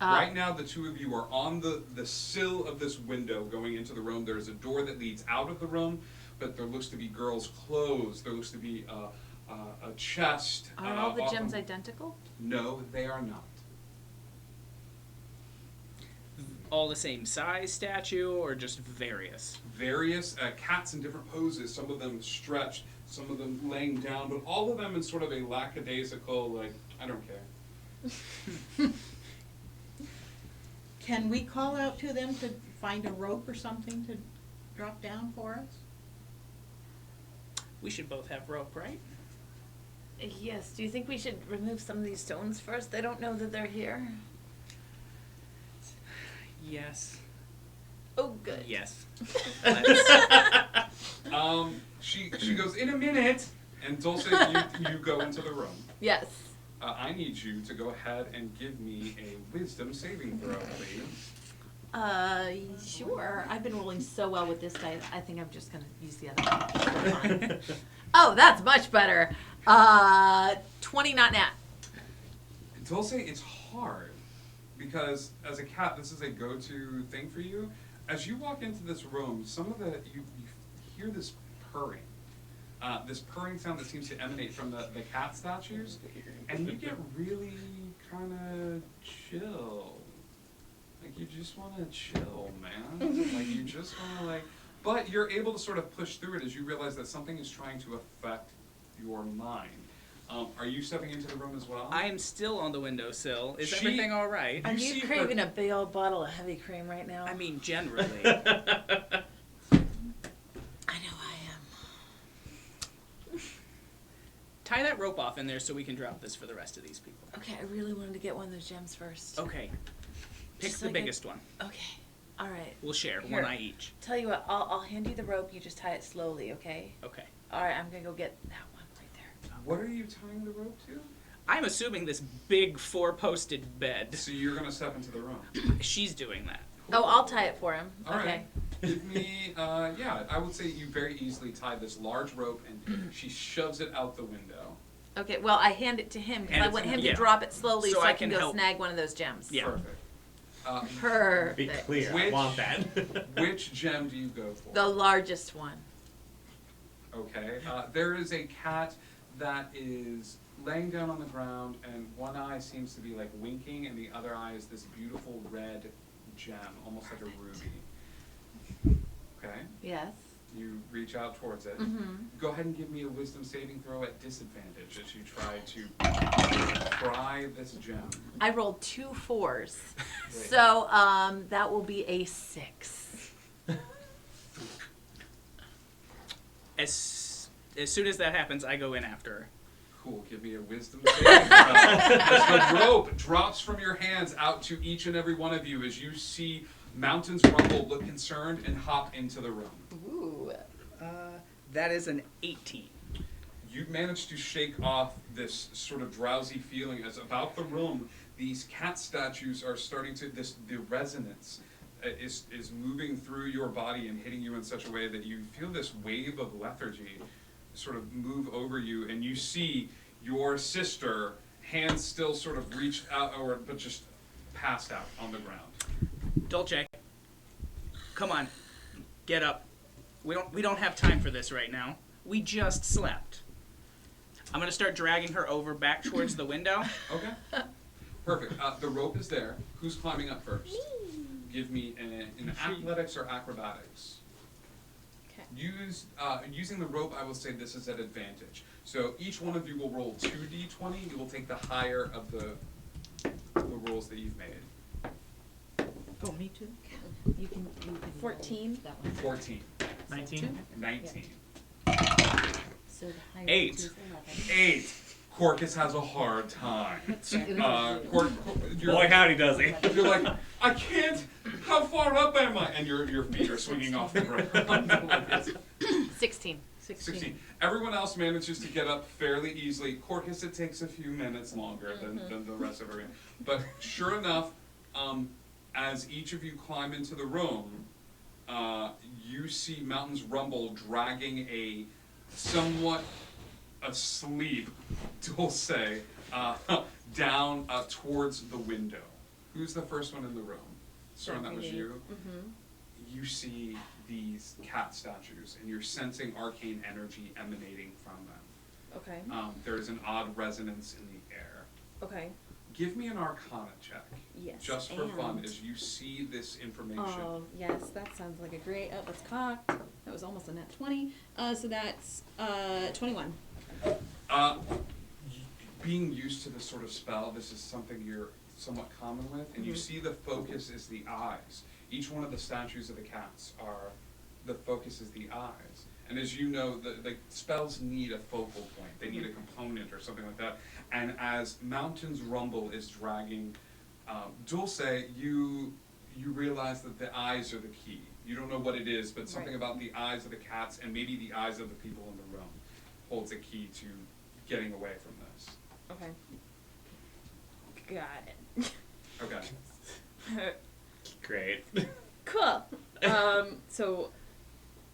Right now, the two of you are on the sill of this window going into the room. There is a door that leads out of the room, but there looks to be girls' clothes. There looks to be a chest. Are all the gems identical? No, they are not. All the same size statue, or just various? Various cats in different poses, some of them stretched, some of them laying down, but all of them in sort of a lackadaisical, like, I don't care. Can we call out to them to find a rope or something to drop down for us? We should both have rope, right? Yes. Do you think we should remove some of these stones first? They don't know that they're here. Yes. Oh, good. Yes. She goes, in a minute, and Dulce, you go into the room. Yes. I need you to go ahead and give me a wisdom saving throw, please. Sure. I've been rolling so well with this dice. I think I'm just gonna use the other one. Oh, that's much better. 20, not nat. Dulce, it's hard, because as a cat, this is a go-to thing for you. As you walk into this room, you hear this purring. This purring sound that seems to emanate from the cat statues, and you get really kind of chill. Like, you just want to chill, man. Like, you just want to, but you're able to sort of push through it as you realize that something is trying to affect your mind. Are you stepping into the room as well? I am still on the windowsill. Is She- everything all right? Are you craving a big old bottle of heavy cream right now? I mean, generally. Tie that rope off in there so we can drop this for the rest of these people. Okay, I really wanted to get one of those gems first. Okay. Pick Just the like a- biggest one. Okay. All right. We'll share, Here. one eye each. Tell you what, I'll hand you the rope. You just tie it slowly, okay? Okay. All right, I'm gonna go get that one right there. What are you tying the rope to? I'm assuming this big 4-posted bed. So you're gonna step into the room. She's doing that. Oh, I'll tie it for him. All okay. right. Give me, yeah, I would say you very easily tie this large rope and she shoves it out the window. Okay. Well, I hand it to him because Hand I it want to him him. to Yeah. drop it slowly So so I I can can go help. snag one of those gems. Yeah. Perfect. Perfect. Be clear, I want that. Which gem do you go for? The largest one. Okay. There is a cat that is laying down on the ground, and one eye seems to be like winking, and the other eye is this beautiful red gem, almost like a ruby. Okay. Yes. You reach out towards it. Mhm. Go ahead and give me a wisdom saving throw at disadvantage as you try to pry this gem. I rolled 2 4s, Wait. so that will be a 6. As soon as that happens, I go in after her. Cool. Give me a wisdom saving throw. As the rope drops from your hands out to each and every one of you as you see Mountains Rumble look concerned and hop into the room. Ooh. That is an 18. You managed to shake off this sort of drowsy feeling as about the room, these cat statues are starting to, the resonance is moving through your body and hitting you in such a way that you feel this wave of lethargy sort of move over you, and you see your sister, hands still sort of reached out, but just passed out on the ground. Dolce, come on, get up. We don't have time for this right now. We just slept. I'm gonna start dragging her over back towards the window. Okay. Perfect. The rope is there. Who's climbing up first? Give me an athletics or acrobatics. Okay. Using the rope, I will say this is at advantage. So each one of you will roll 2d20. You will take the higher of the rolls that you've made. Oh, me too? You can 14. That one. 14. 19. 19. So the higher 8. is 11. 8. Corcus has a hard time. Boy, howdy does he. You're like, I can't. How far up am I? And your feet are swinging off the ground. 16. 16. Everyone else manages to get up fairly easily. Corcus, it takes a few minutes longer than the rest of everyone. But sure enough, as each of you climb into the room, you see Mountains Rumble dragging a somewhat asleep, Dulce, down towards the window. Who's the first one in the room? Sorry, that was you. Mm-hmm. You see these cat statues, and you're sensing arcane energy emanating from them. Okay. There is an odd resonance in the air. Okay. Give me an Arcana check. Yes. Just for fun, and- as you see this information. Oh, yes, that sounds like a great. Oh, it's cocked. That was almost a net 20. So that's 21. Being used to this sort of spell, this is something you're somewhat common with, and you see the focus is the eyes. Each one of the statues of the cats the focus is the eyes. And as you know, the spells need a focal point. They need a component or something like that. And as Mountains Rumble is dragging Dulce, you realize that the eyes are the key. You don't know what it is, but something about the eyes of the cats and maybe the eyes of the people in the room holds a key to getting away from this. Okay. Got it. Okay. Great. Cool. So,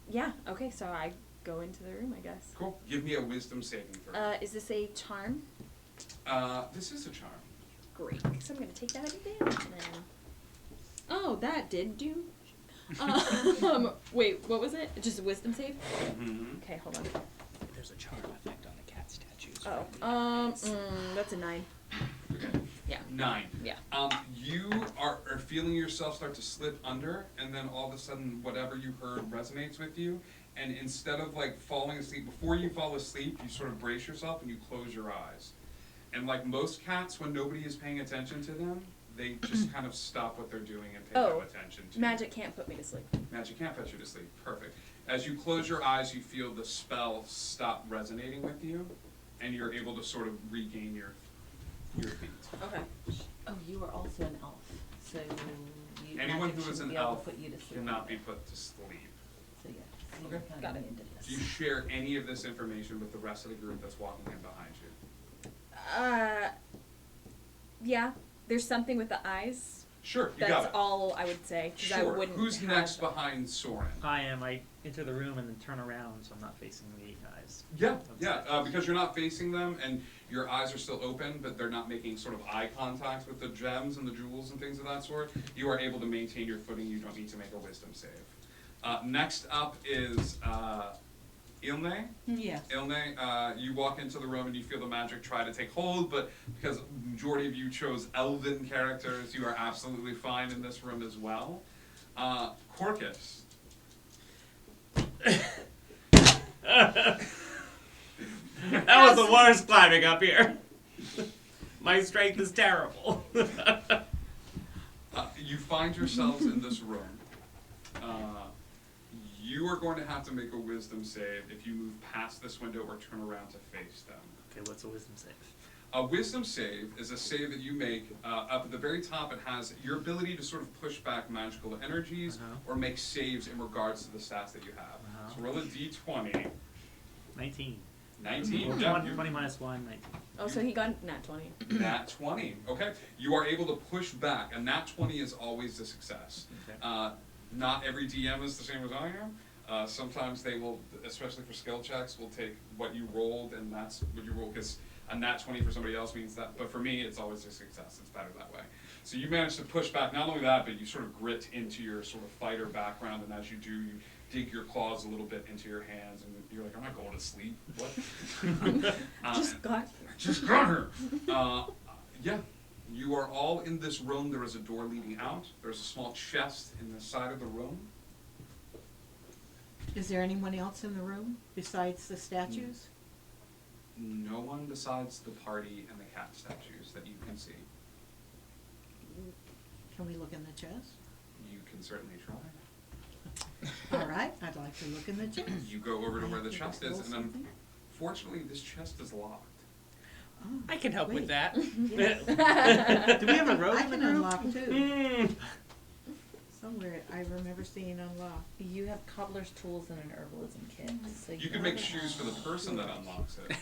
yeah. Okay. So I go into the room, I guess. Cool. Give me a wisdom saving throw. Is this a charm? This is a charm. Great. So I'm gonna take that advantage then. Oh, that did do. Wait, what was it? Just a wisdom save? Mm-hmm. Okay, hold on. There's a charm effect on the cat statues. Oh, that's a 9. Okay. Yeah. 9. Yeah. You are feeling yourself start to slip under, and then all of a sudden, whatever you heard resonates with you, and instead of like falling asleep, before you fall asleep, you sort of brace yourself and you close your eyes. And like most cats, when nobody is paying attention to them, they just kind of stop what they're doing and pay no attention to Magic can't put me to sleep. Magic can't put you to sleep. Perfect. As you close your eyes, you feel the spell stop resonating with you, and you're able to sort of regain your feet. Okay. Oh, you are also an elf, so Anyone magic who is shouldn't an be able to elf put you to sleep. cannot be put to sleep. So yeah, so Okay. you're kind Got of it. into this. Do you share any of this information with the rest of the group that's walking in behind you? Yeah. There's something with the eyes. Sure, you That's got it. all I would say. 'Cause I Sure. wouldn't Who's have- next behind Soren? I am. I enter the room and then turn around, so I'm not facing the guys. Yeah, because you're not facing them and your eyes are still open, but they're not making sort of eye contact with the gems and the jewels and things of that sort. You are able to maintain your footing. You don't need to make a wisdom save. Next up is Ilne. Yes. Ilne, you walk into the room and you feel the magic try to take hold, but because the majority of you chose elven characters, you are absolutely fine in this room as well. Corcus. That was the worst climbing up here. My strength is terrible. You find yourselves in this room. You are going to have to make a wisdom save if you move past this window or turn around to face them. Okay, what's a wisdom save? A wisdom save is a save that you make. Up at the very top, it has your ability to sort of push back magical energies or make saves in regards to the stats that you have. So roll a d20. 19. 19? Well, Yeah, 20 minus 1, 19. Oh, so he got nat 20. Nat 20. Okay. You are able to push back. A nat 20 is always a success. Okay. Not every DM is the same as I am. Sometimes they will, especially for skill checks, will take what you rolled and that's what you roll, because a nat 20 for somebody else means that, but for me it's always a success. It's better that way. So you manage to push back, not only that, but you sort of grit into your sort of fighter background, and as you do, you dig your claws a little bit into your hands, and you're like, I'm not going to sleep. What? Just got Just got her. Yeah. You are all in this room. There is a door leading out. There's a small chest in the side of the room. Is there anyone else in the room besides the statues? No one besides the party and the cat statues that you can see. Can we look in the chest? You can certainly try. All right, I'd like to look in the chest. You go over to where the chest is, roll and something? unfortunately, this chest is locked. Oh, I can help with wait. that. Do we have a rogue I in the can group? unlock too. Somewhere I remember seeing unlocked. You have cobbler's tools and an herbalism kit. So You can make shoes for the person that unlocks it.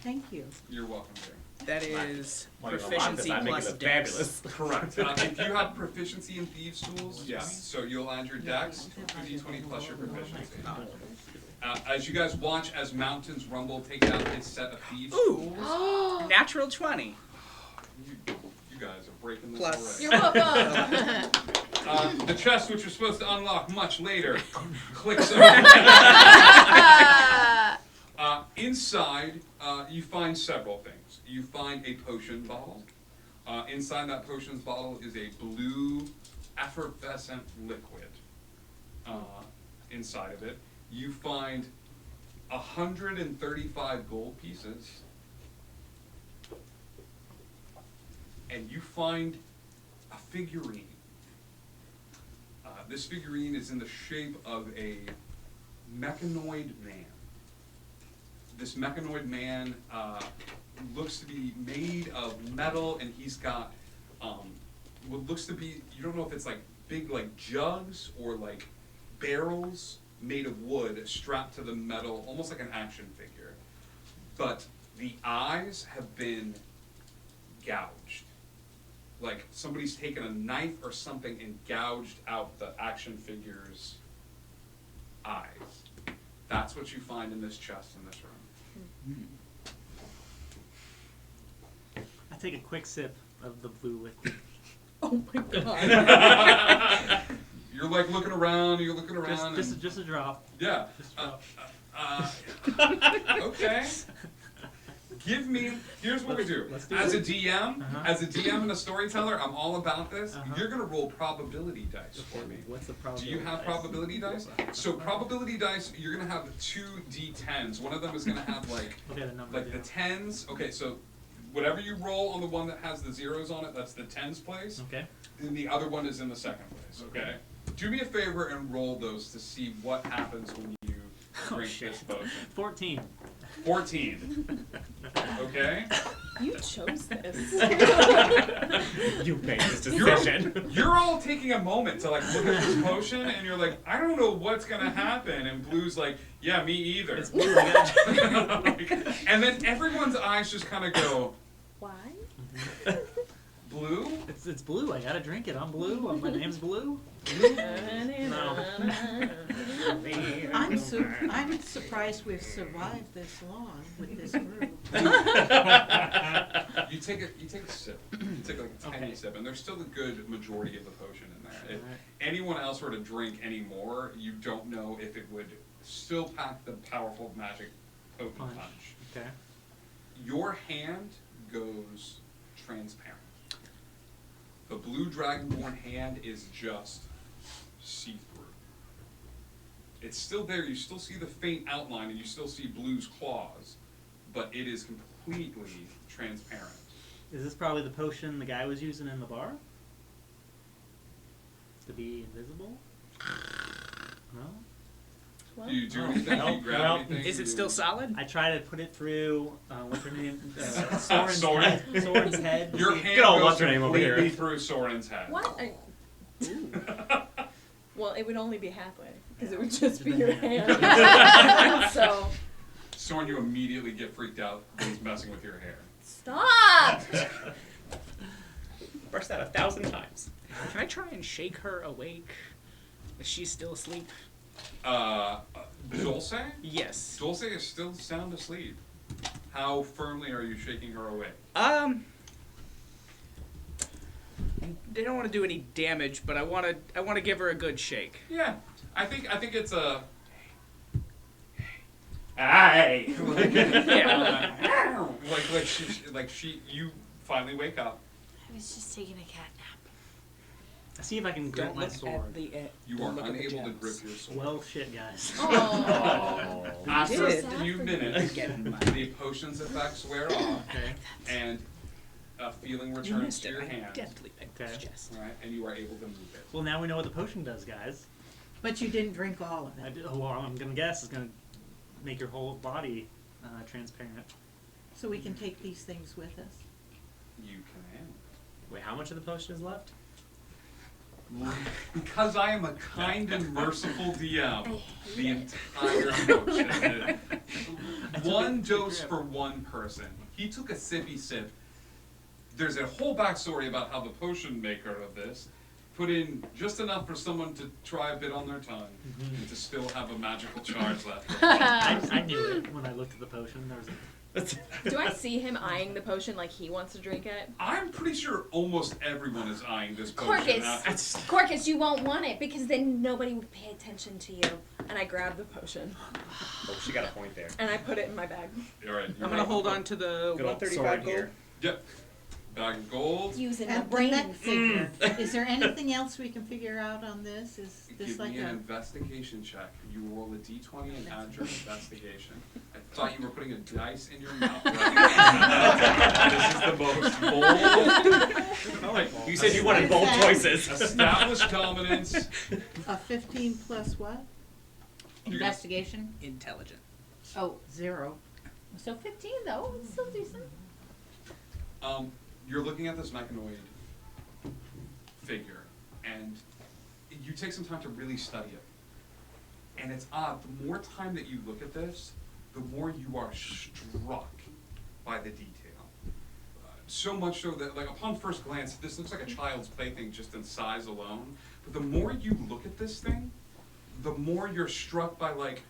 Thank you. You're welcome, dear. That is Well, you unlock proficiency this, I make it plus look dex. fabulous. Correct. If you have proficiency in thieves' tools, yes. So you'll add your dex, 2d20 plus your proficiency. As you guys watch as mountains rumble, take out his set of thieves' Ooh. tools. Natural 20. You guys are breaking this Plus. already. You're welcome. The chest, which you're supposed to unlock much later, clicks open. Inside, you find several things. You find a potion bottle. Inside that potions bottle is a blue, effervescent liquid. Inside of it, you find 135 gold pieces. And you find a figurine. This figurine is in the shape of a mechanoid man. This mechanoid man looks to be made of metal, and he's got what looks to be, you don't know if it's like big like jugs or like barrels made of wood strapped to the metal, almost like an action figure. But the eyes have been gouged. Like somebody's taken a knife or something and gouged out the action figure's eyes. That's what you find in this chest in this room. I take a quick sip of the blue liquid. Oh my god. You're like looking around, you're looking around. Just a drop. Yeah. Just a drop. Okay. Here's what we do. Let's do As a it. DM, as a DM and a storyteller, I'm all about this. You're gonna roll probability dice for me. What's the Do probability? you have probability dice? So probability dice, you're gonna have 2 D10s. One of them is gonna have like Okay, the number. like the tens. Okay, so whatever you roll on the one that has the zeros on it, that's the tens place. Okay. And the other one is in the second place. Okay. Do me a favor and roll those to see what happens when you drink this potion. 14. 14. Okay. You chose this. You made this decision. You're all taking a moment to like look at this potion, and you're like, I don't know what's gonna happen. And Blue's like, yeah, me either. It's blue. I got Like, and then everyone's eyes just kind of go, Why? Blue? It's blue. I gotta drink it. I'm blue. My name's Blue. No. I'm surprised we've survived this long with this group. You take a sip. You take like a tiny sip, and there's still a good majority of the potion in there. If anyone else were to drink any more, you don't know if it would still pack the powerful magic potent punch. Okay. Your hand goes transparent. The blue dragonborn hand is just see-through. It's still there, you still see the faint outline, and you still see Blue's claws, but it is completely transparent. Is this probably the potion the guy was using in the bar? To be invisible? No? Do you do anything? Do you grab anything? Is it still solid? I try to put it through, what's her name? Soren's head. Soren's head. Your hand Get all goes what's her name over completely here. through Soren's head. What? Well, it would only be halfway because it would just be your hand. So Soren, you immediately get freaked out when he's messing with your hair. stop. Burst that 1,000 times. Can I try and shake her awake? Is she still asleep? Dulce? Yes. Dulce is still sound asleep. How firmly are you shaking her awake? They don't want to do any damage, but I want to give her a good shake. Yeah, I think it's a. Hey! Yeah. like she, you finally wake up. I was just taking a cat nap. See if I can grip Don't my look sword. at the. You are unable to grip your sword. Well, shit, guys. Oh. After did. a few minutes, the potion's effects wear off, Okay. and a feeling You returns missed to it. your I hand. deftly picked Okay. this chest. Right, and you are able to move it. Well, now we know what the potion does, guys. But you didn't drink all of I it. do, well, I'm gonna guess it's gonna make your whole body transparent. So we can take these things with us. You can. Wait, how much of the potion is left? Because I am a kind and merciful DM, the entire potion. One dose for one person. He took a sippy sip. There's a whole backstory about how the potion maker of this put in just enough for someone to try a bit on their tongue and to still have a magical charge left. I knew it when I looked at the potion. There was a Do I see him eyeing the potion like he wants to drink it? I'm pretty sure almost everyone is eyeing this potion. Corcus, you won't want it because then nobody would pay attention to you. And I grab the potion Oh, she got a point there. and I put it in my bag. All right, I'm gonna hold on to the Good old 135 sword gold. here. Yep. Bag of gold. Using my And the brain. neck figure. Is there anything else we can figure out on this? Is this Give like me an a... investigation check. You roll a d20 and add your investigation. I thought you were putting a dice in your mouth. This is the most bold. You said you wanted bold choices. Established dominance. A 15 plus what? You're Investigation? Intelligent. Oh, 0. So 15 though, it's still decent. You're looking at this mechanoid figure, and you take some time to really study it. And it's odd, the more time that you look at this, the more you are struck by the detail. So much so that, like, upon first glance, this looks like a child's plaything just in size alone. But the more you look at this thing, the more you're struck by, like,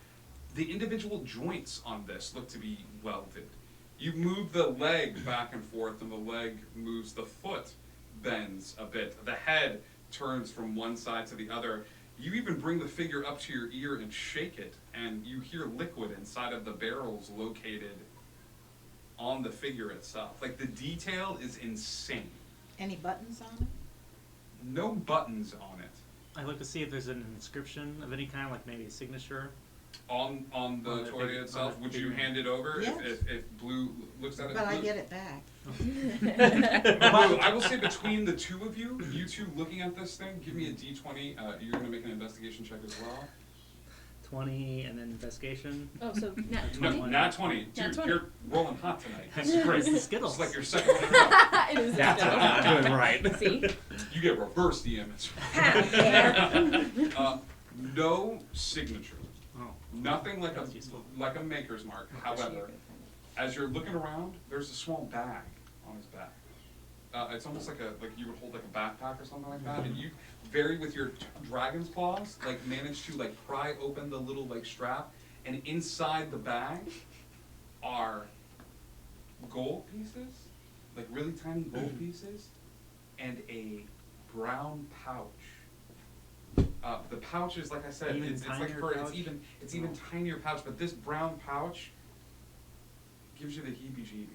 the individual joints on this look to be welded. You move the leg back and forth, and the leg moves, the foot bends a bit, the head turns from one side to the other. You even bring the figure up to your ear and shake it, and you hear liquid inside of the barrels located on the figure itself. Like the detail is insane. Any buttons on it? No buttons on it. I look to see if there's an inscription of any kind, like maybe a signature. On the On the toy figure- itself, on the would you figure. hand it over Yes. if Blue looks at it? But I Blue? get it back. Blue, I will say between the two of you, you two looking at this thing, give me a d20. You're going to make an investigation check as well. 20 and then investigation. Oh, so nat No, 20. not 20. Dude, Nat 20. you're rolling hot tonight. This It's is great. the Skittles. It's like your second one in a row. It is That's what I'm doing right. See? You get reverse DMs. No signature. Oh. Nothing like That's useful. a maker's mark. However, as you're looking around, there's a small bag on his back. It's almost like you would hold like a backpack or something like that, and you with your dragon's claws, like manage to like pry open the little like strap, and inside the bag are gold pieces, like really tiny gold pieces, and a brown pouch. The pouch is, like I said, Even it's like tinier for pouch? it's even tinier pouch, but this brown pouch gives you the heebie-jeebies.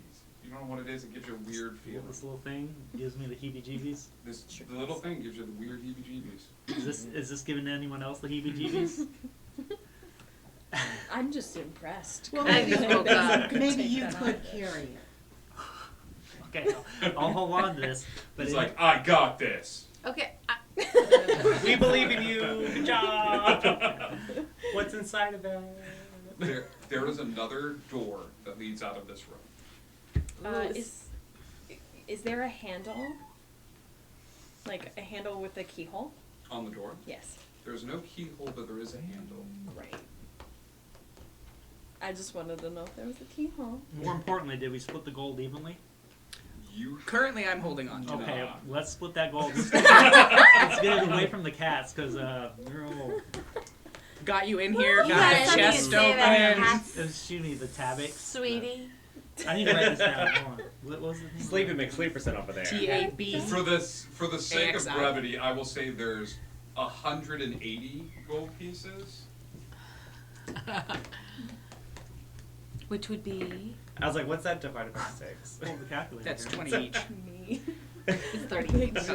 You don't know what it is, it gives you a weird feeling. This little thing gives me the heebie-jeebies. The little thing gives you the weird heebie-jeebies. Is this giving anyone else the heebie-jeebies? I'm just impressed. Well, I just woke up. maybe you could carry it. Okay, I'll hold on to this. But It's it- like, I got this. Okay. We believe in you. Good job. What's inside of it? There is another door that leads out of this room. Is there a handle? Like a handle with a keyhole? On the door? Yes. There's no keyhole, but there is a handle. Right. I just wanted to know if there was a keyhole. More importantly, did we split the gold evenly? Currently, I'm holding on to it. Okay, let's split that gold. Let's get it away from the cats, because we're all... Got you in here, You got guys the don't chest need to say that, open. cats. Excuse me, the Tabix. Sweetie. I need to write this down. Hold on. What was the name? Sleepy McSleeperson over there. TAB. For the sake of AXI. brevity, I will say there's 180 gold pieces. Which would be? I was like, what's that divided by 6? Hold the calculator. That's here. 20 each. Me. It's 30 each.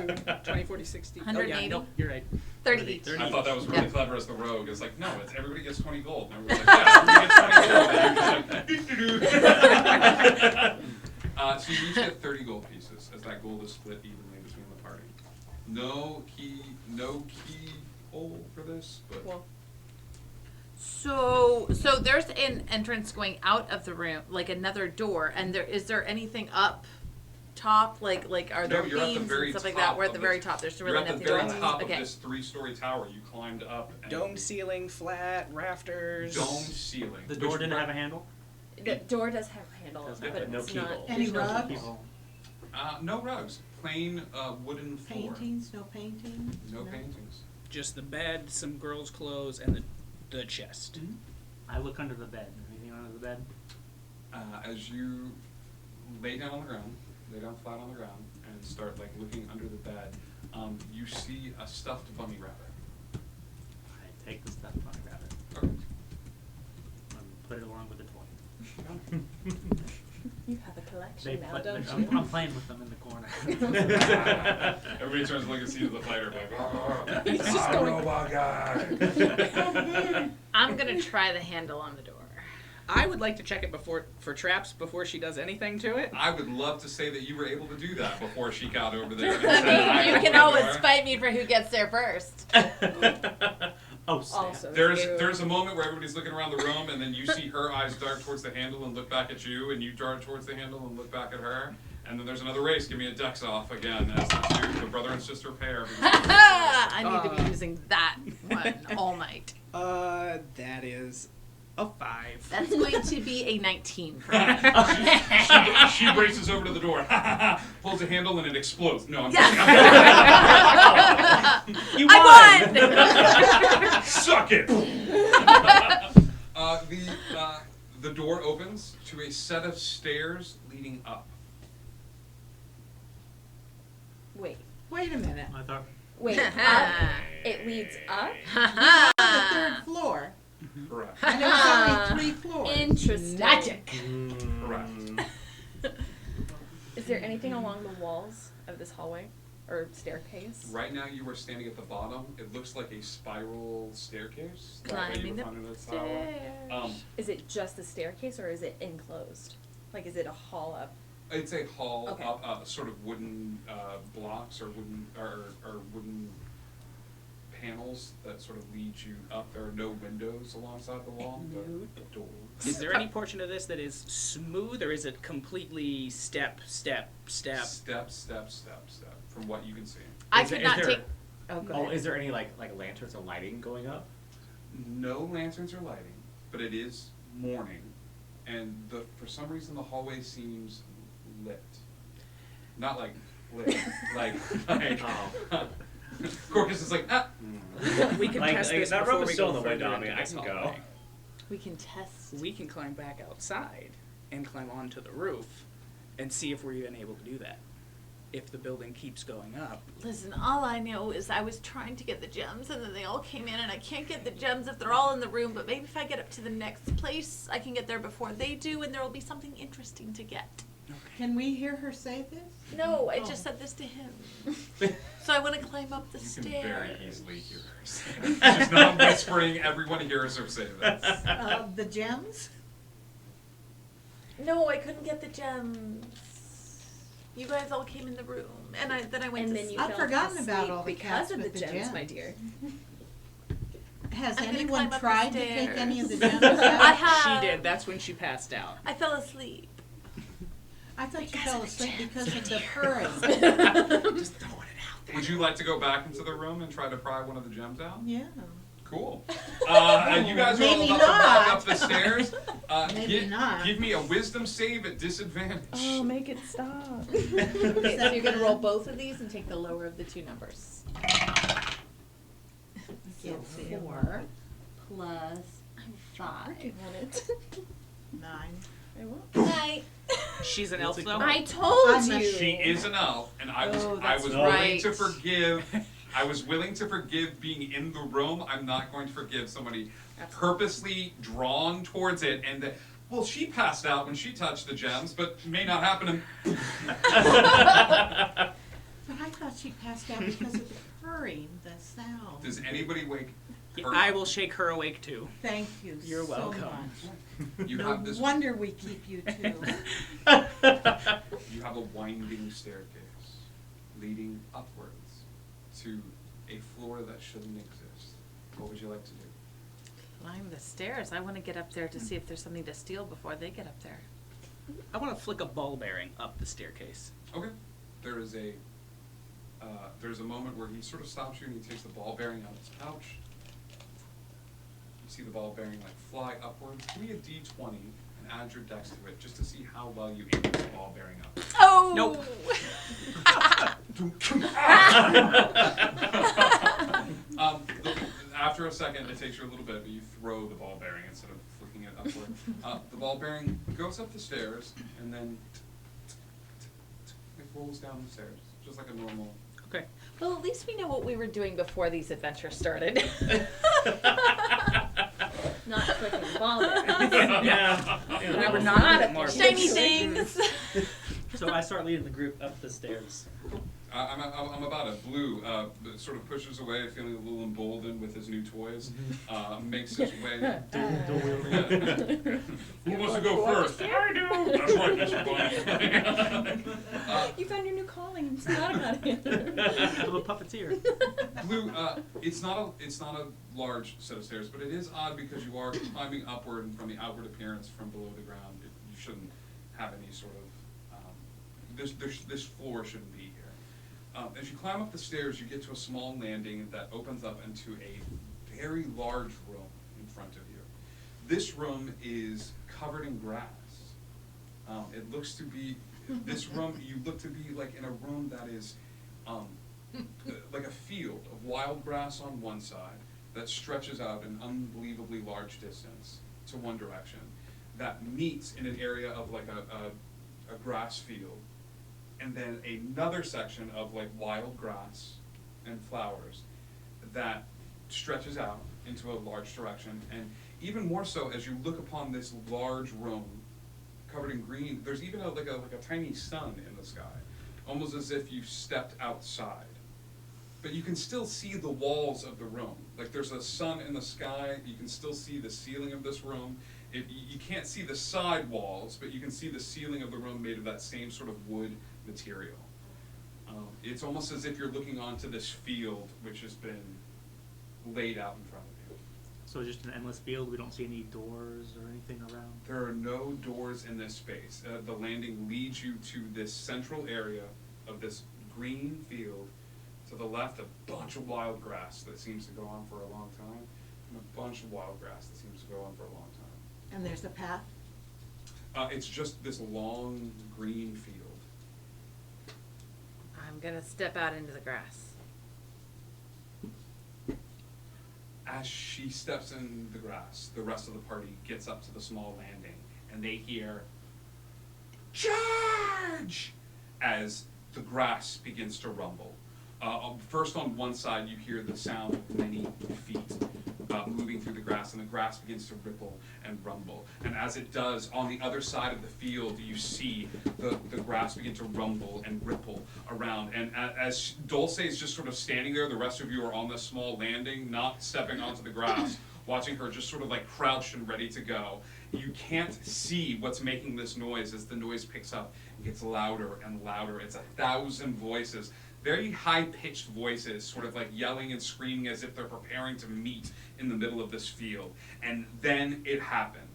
20, 40, 60. 180. Oh, yeah, nope, you're right. 30 each. I thought that was really Yeah. clever as the rogue. It's like, no, it's everybody gets 20 gold. And everybody's like, yeah, everybody gets 20 gold. And you're just like, so you each get 30 gold pieces, as that gold is split evenly between the party. No key hole for this, but Well, So there's an entrance going out of the room, like another door, and is there anything up top, like are there no, you're at the beams very and stuff like top that? We're at of the very this- top. There's You're really at the nothing very going on. top Okay. of this 3-story tower. You climbed up. And Domed ceiling, flat, rafters. Domed ceiling. The which door didn't re- have a handle? the door does have a handle, Does but have no it's keyhole. not. Any there's no rugs? keyhole. No rugs. Plain wooden floor. Paintings, no paintings? No paintings. Just the bed, some girls' clothes, and the chest. I look under the bed. Anything under the bed? As you lay down on the ground, lay down flat on the ground, and start like looking under the bed, you see a stuffed bunny rabbit. I take the stuffed bunny rabbit Okay. and put it along with the toy. You have a collection now, don't you? I'm playing with them in the corner. Everybody turns to look and see the fighter. Like, He's just going. robot guy. I'm gonna try the handle on the door. I would like to check it for traps before she does anything to it. I would love to say that you were able to do that before she got over there. And I said, mean, "I you opened can the always door." fight me for who gets there first. Oh, snap. Also, There's a moment where everybody's looking around the room, and then you see her eyes dart towards the handle and look back at you, and you dart towards the handle and look back at her. And then there's another race. Give me a dex off again as the brother and sister pair. I need to be using that one all night. That is a 5. That's going to be a 19 for me. She races over to the door, pulls a handle, and it explodes. No, I'm You won! Suck it! The door opens to a set of stairs leading up. Wait. Wait a minute. I thought. Wait. Up? It leads up? On the third floor. Correct. And there was only 3 floors. Interesting. Magic. Correct. there anything along the walls of this hallway or staircase? Right now you are standing at the bottom. It looks like a spiral staircase. Climbing the stairs. Is it just the staircase or is it enclosed? Like, is it a hall up? It's a hall Okay. up, sort of wooden blocks or wooden panels that sort of lead you up. There are no windows alongside the wall, but doors. Is there any portion of this that is smooth, or is it completely step? Step, from what you can see. I Is could there- not is there- take. Oh, go Oh, ahead. is there any like lanterns or lighting going up? No lanterns or lighting, but it is morning, and for some reason the hallway seems lit. Not like lit, like Corcus is like, ah. We can Like- test like, this that before room is we still go in the window. further I mean, into I this can go. hallway. We can test. We can climb back outside and climb onto the roof and see if we're even able to do that. If the building keeps going up. Listen, all I know is I was trying to get the gems and then they all came in and I can't get the gems if they're all in the room, but maybe if I get up to the next place, I can get there before they do and there will be something interesting to get. Can we hear her say this? No, I just said this to him. So I want to climb up the You stairs. can very easily hear her say this. She's not whispering, everyone hears her say this. The gems? No, I couldn't get the gems. You guys all came in the room, and then I went And to then you I've fell forgotten asleep about all the because cats of the with the gems, my gems. dear. Has I'm gonna anyone climb up the tried to take any of the stairs. gems out? I have. She did. That's when she passed out. I fell asleep. I thought you fell asleep because of the purring. Just throwing it out there. Would you like to go back into the room and try to pry one of the gems out? Yeah. Cool. And you guys are all Maybe about to walk not. up the stairs. Maybe not. Give me a wisdom save at disadvantage. Oh, make it stop. Okay, so you're gonna roll both of these and take the lower of the two numbers. So 4 plus 5. Working on it. 9. I won't. Night. She's an elf though? I told I'm a you. She is an elf, and I was that's willing right. to forgive. I was willing to forgive being in the room. I'm not going to forgive somebody purposely drawn towards it and that. Well, she passed out when she touched the gems, but may not happen. But I thought she passed out because of the purring, the sound. Does anybody wake? I will shake her awake too. Thank you You're so welcome. much. You No have this. wonder we keep you too. You have a winding staircase leading upwards to a floor that shouldn't exist. What would you like to do? Climb the stairs. I want to get up there to see if there's something to steal before they get up there. I want to flick a ball bearing up the staircase. Okay. There's a moment where he sort of stops you and he takes the ball bearing out of his pouch. You see the ball bearing like fly upwards. Give me a d20 and add your dex to it just to see how well you aim the ball bearing up. Oh! Nope. After a second, it takes you a little bit, but you throw the ball bearing instead of flicking it upward. The ball bearing goes up the stairs and then it rolls down the stairs, just like a normal. Okay. Well, at least we know what we were doing before these adventures started. Not flicking the ball there. Yeah. We were not at more Shiny things. So I start leading the group up the stairs. I'm about it. Blue sort of pushes away, feeling a little emboldened with his new toys. Makes his way. Dual wielding. Who wants to go first? I do. That's right, Mr. Bunny. You found your new calling. I'm so glad about it. I'm a puppeteer. Blue, it's not a large set of stairs, but it is odd because you are climbing upward, and from the outward appearance from below the ground, you shouldn't have any sort of this floor shouldn't be here. As you climb up the stairs, you get to a small landing that opens up into a very large room in front of you. This room is covered in grass. It looks to be this room. You look to be like in a room that is like a field of wild grass on one side that stretches out an unbelievably large distance to one direction, that meets in an area of like a grass field, and then another section of like wild grass and flowers that stretches out into a large direction. And even more so, as you look upon this large room, covered in green. There's even like a tiny sun in the sky, almost as if you stepped outside. But you can still see the walls of the room. Like there's a sun in the sky. You can still see the ceiling of this room. You can't see the side walls, but you can see the ceiling of the room made of that same sort of wood material. It's almost as if you're looking onto this field which has been laid out in front of you. So just an endless field. We don't see any doors or anything around. There are no doors in this space. The landing leads you to this central area of this green field. To the left, a bunch of wild grass that seems to go on for a long time, and a bunch of wild grass that seems to go on for a long time. And there's a path? It's just this long green field. I'm gonna step out into the grass. As she steps in the grass, the rest of the party gets up to the small landing, and they hear, "Charge!" as the grass begins to rumble. First on one side you hear the sound of many feet moving through the grass, and the grass begins to ripple and rumble. And as it does, on the other side of the field you see the grass begin to rumble and ripple around. And as Dulce is just sort of standing there, the rest of you are on this small landing, not stepping onto the grass, watching her just sort of like crouched and ready to go. You can't see what's making this noise as the noise picks up. It gets louder and louder. It's 1,000 voices. Very high-pitched voices, sort of like yelling and screaming as if they're preparing to meet in the middle of this field. And then it happened.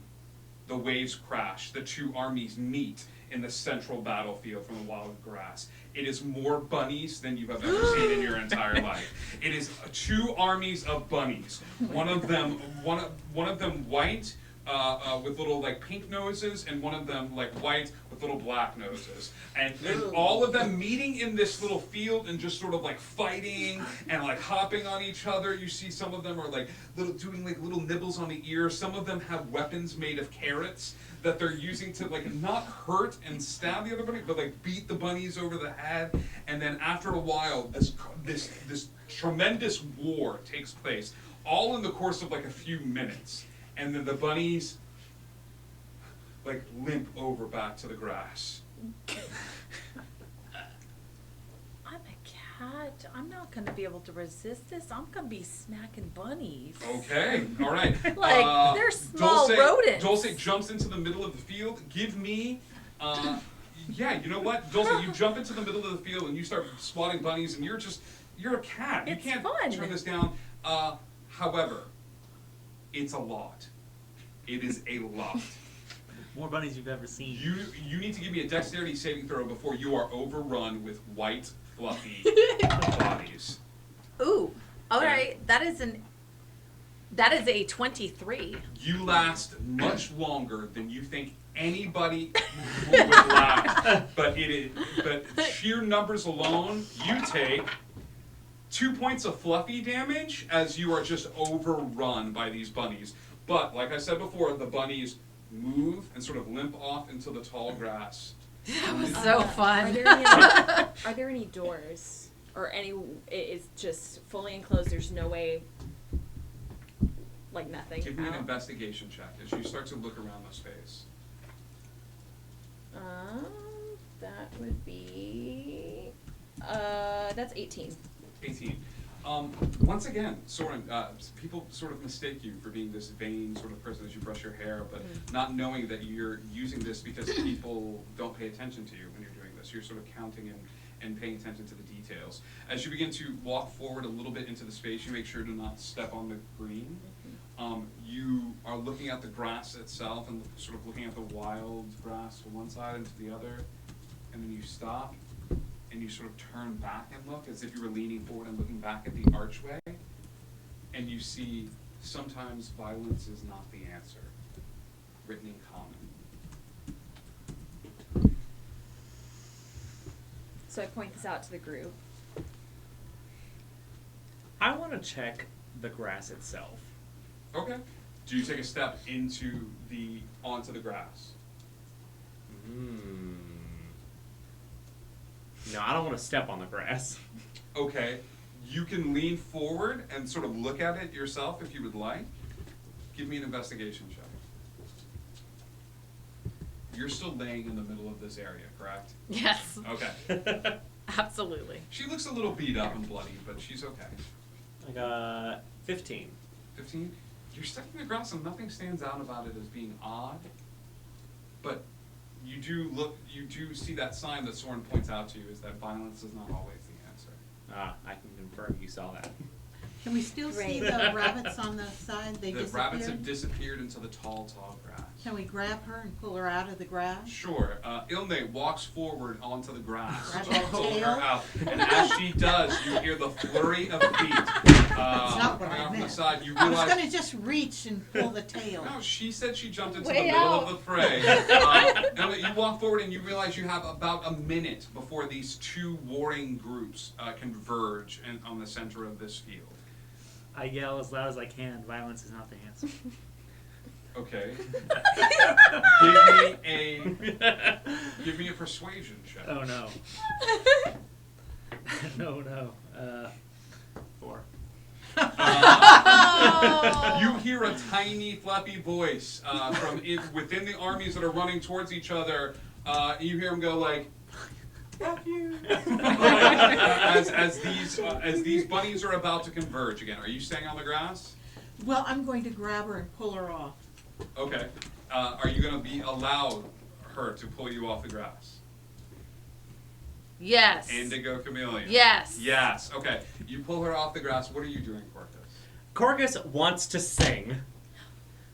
The waves crash. The two armies meet in the central battlefield from the wild grass. It is more bunnies than you've ever seen in your entire life. It is two armies of bunnies. One of them white, with little like pink noses, and one of them like white with little black noses, and all of them meeting in this little field and just sort of like fighting and like hopping on each other. You see some of them are like doing like little nibbles on the ears. Some of them have weapons made of carrots that they're using to like not hurt and stab the other bunny, but like beat the bunnies over the head. And then after a while, this tremendous war takes place, all in the course of like a few minutes. And then the bunnies like limp over back to the grass. I'm a cat. I'm not gonna be able to resist this. I'm gonna be smacking bunnies. Okay, all right. Like, they're small rodents. Dulce jumps into the middle of the field. Give me, yeah, you know what? Dulce, you jump into the middle of the field and you start swatting bunnies, and you're a cat. It's you can't fun. turn this down. However, it's a lot. It is a lot. More bunnies you've ever seen. You need to give me a dexterity saving throw before you are overrun with white, fluffy bodies. Ooh, all right. That is a 23. You last much longer than you think anybody would last. But sheer numbers alone, you take 2 points of fluffy damage as you are just overrun by these bunnies. But like I said before, the bunnies move and sort of limp off into the tall grass. That was so fun. Are there any doors or any? It's just fully enclosed. There's no way. Like nothing. Give me an investigation check as you start to look around the space. That would be. That's 18. 18. Once again, Soren, people sort of mistake you for being this vain sort of person as you brush your hair, but not knowing that you're using this because people don't pay attention to you when you're doing this. You're sort of counting and paying attention to the details. As you begin to walk forward a little bit into the space, you make sure to not step on the green. You are looking at the grass itself and sort of looking at the wild grass from one side and to the other, and then you stop. And you sort of turn back and look as if you were leaning forward and looking back at the archway, and you see sometimes violence is not the answer, written in common. So I point this out to the group. I want to check the grass itself. Okay. Do you take a step onto the grass? No, I don't want to step on the grass. Okay. You can lean forward and sort of look at it yourself if you would like. Give me an investigation check. you're still laying in the middle of this area, correct? Yes. Okay. Absolutely. She looks a little beat up and bloody, but she's okay. I got 15. 15? You're stuck in the grass and nothing stands out about it as being odd, but you do see that sign that Soren points out to you, is that violence is not always the answer. I can confirm you saw that. Can we still see the rabbits on the side? They The disappeared? rabbits have disappeared into the tall grass. Can we grab her and pull her out of the grass? Sure. Ilne walks forward onto the grass, Grab her pulling tail? her out, and as she does, you hear the flurry of feet not what coming I off from the meant. side. You I was realize. going to just reach and pull the tail. No, she said she jumped into Way the middle out. of the fray. Ilne, you walk forward and you realize you have about a minute before these two warring groups converge on the center of this field. I yell as loud as I can, violence is not the answer. Okay. Give me a persuasion check. Oh no. no. 4. You hear a tiny, flappy voice from within the armies that are running towards each other. You hear him go like, "Fuck you!" as these bunnies are about to converge again. Are you staying on the grass? Well, I'm going to grab her and pull her off. Okay. Are you going to be allowed her to pull you off the grass? Yes. Indigo Chameleon. Yes. Yes. Okay. You pull her off the grass. What are you doing, Corcus? Corcus wants to sing.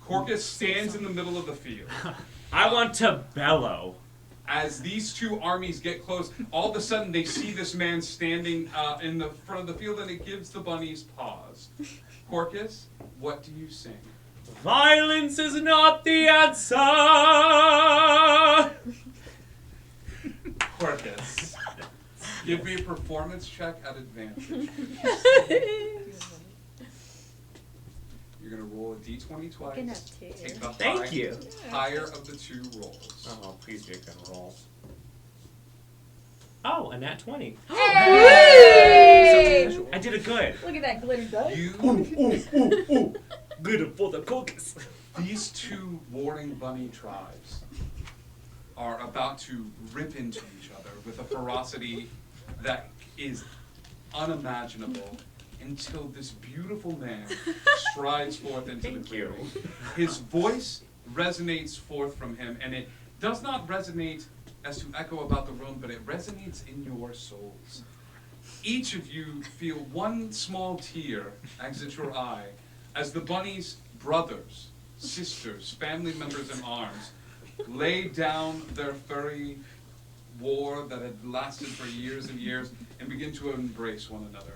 Corcus stands in the middle of the field. I want to bellow. As these two armies get close, all of a sudden they see this man standing in the front of the field, and it gives the bunnies pause. Corcus, what do you sing? Violence is not the answer. Corcus, give me a performance check at advantage. You're going to roll a d20 twice. Looking up to Take you. the Thank you. higher of the two rolls. Oh, please be a good roll. Oh, a nat 20. Hey! So I did it good. Look at that glitter dust. You Good for the cookies. These two warring bunny tribes are about to rip into each other with a ferocity that is unimaginable until this beautiful man strides forth into the clearing. His voice resonates forth from him, and it does not resonate as to echo about the room, but it resonates in your souls. Each of you feel one small tear exit your eye as the bunny's brothers, sisters, family members in arms lay down their furry war that had lasted for years and years and begin to embrace one another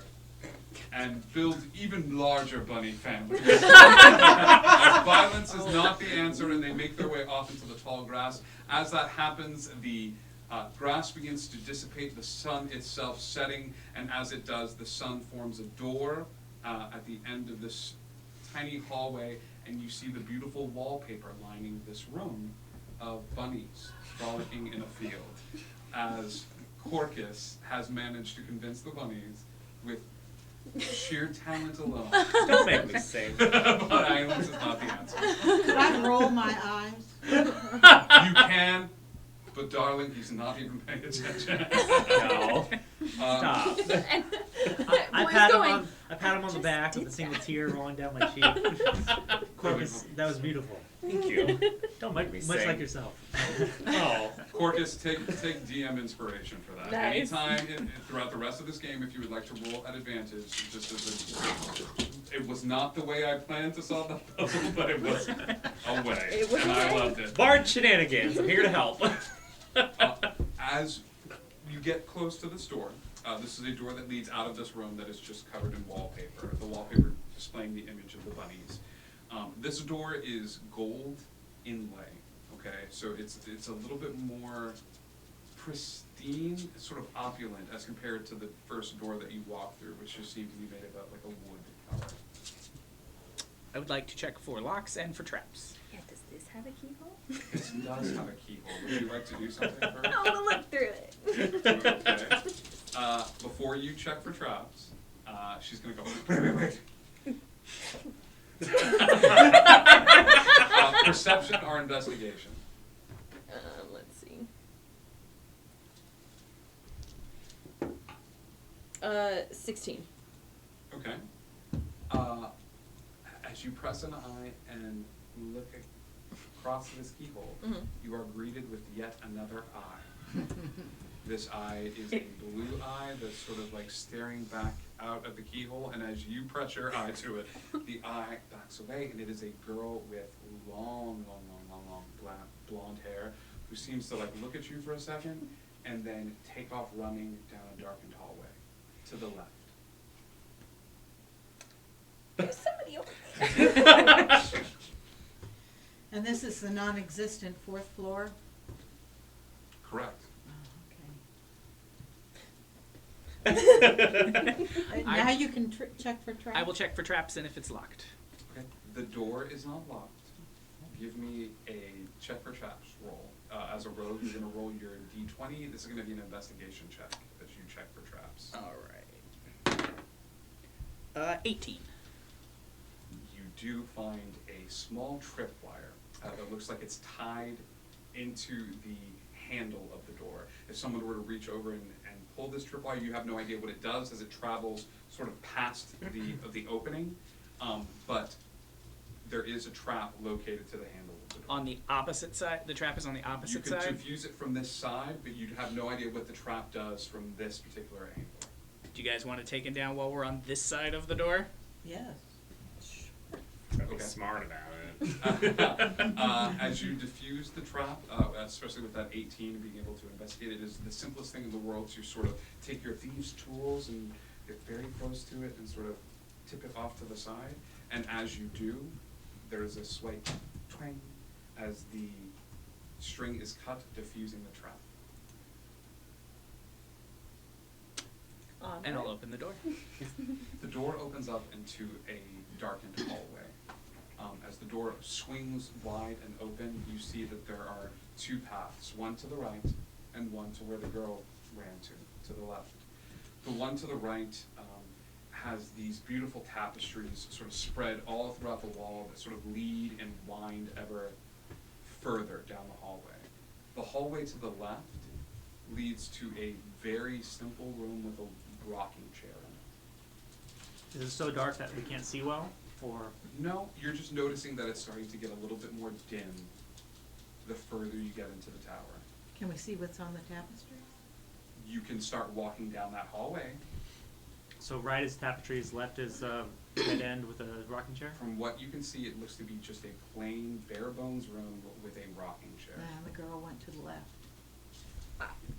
and build even larger bunny families. As violence is not the answer, and they make their way off into the tall grass. As that happens, the grass begins to dissipate, the sun itself setting, and as it does, the sun forms a door at the end of this tiny hallway, and you see the beautiful wallpaper lining this room of bunnies frolicking in a field, as Corcus has managed to convince the bunnies with sheer talent alone. Don't make me sing. But violence is not the answer. Could I roll my eyes? You can, but darling, he's not even paying attention. No. Stop. I pat him on the back with a single tear rolling down my cheek. Corcus, that was beautiful. Thank you. Don't make me Much sing. like yourself. Oh. Corcus, take DM inspiration for that. Nice. Anytime throughout the rest of this game, if you would like to roll at advantage, just as it was not the way I planned to solve that puzzle, but it was a way, It was and a I way. loved it. Bard shenanigans. I'm here to help. As you get close to this door, this is a door that leads out of this room that is just covered in wallpaper. The wallpaper displaying the image of the bunnies. This door is gold inlay. Okay, so it's a little bit more pristine, sort of opulent as compared to the first door that you walked through, which just seemed to be made of like a wood color. I would like to check for locks and for traps. Yeah, does this have a keyhole? This does have a keyhole. Would you like to do something first? I want to look through it. Okay. Before you check for traps, she's gonna go, wait. Perception or investigation? Let's see. 16. Okay. As you press an eye and look across this keyhole, you are greeted with yet another eye. This eye is a blue eye that's sort of like staring back out of the keyhole, and as you press your eye to it, the eye backs away, and it is a girl with long blonde hair who seems to like look at you for a second and then take off running down a darkened hallway to the left. There's somebody over there. And this is the non-existent 4th floor? Correct. Now you can check for traps. I will check for traps and if it's locked. Okay. The door is not locked. Give me a check for traps roll. As a rogue, you're going to roll your d20. This is going to be an investigation check as you check for traps. All right. 18. You do find a small tripwire that looks like it's tied into the handle of the door. If someone were to reach over and pull this tripwire, you have no idea what it does as it travels sort of past the opening, but there is a trap located to the handle of the door. On the opposite side? The trap is on the opposite side? You could diffuse it from this side, but you'd have no idea what the trap does from this particular angle. Do you guys want to take it down while we're on this side of the door? Yes. Be smart about it. As you diffuse the trap, especially with that 18, being able to investigate it is the simplest thing in the world to sort of take your thieves' tools and get very close to it and sort of tip it off to the side. And as you do, there is a slight twang as the string is cut, diffusing the trap. And I'll open the door. The door opens up into a darkened hallway. As the door swings wide and open, you see that there are two paths, one to the right and one to where the girl ran to the left. The one to the right has these beautiful tapestries sort of spread all throughout the wall that sort of lead and wind ever further down the hallway. The hallway to the left leads to a very simple room with a rocking chair in it. Is it so dark that we can't see well? Or no, you're just noticing that it's starting to get a little bit more dim the further you get into the tower. Can we see what's on the tapestry? You can start walking down that hallway. So right is tapestries, left is dead end with a rocking chair? From what you can see, it looks to be just a plain, bare bones room with a rocking chair. And the girl went to the left.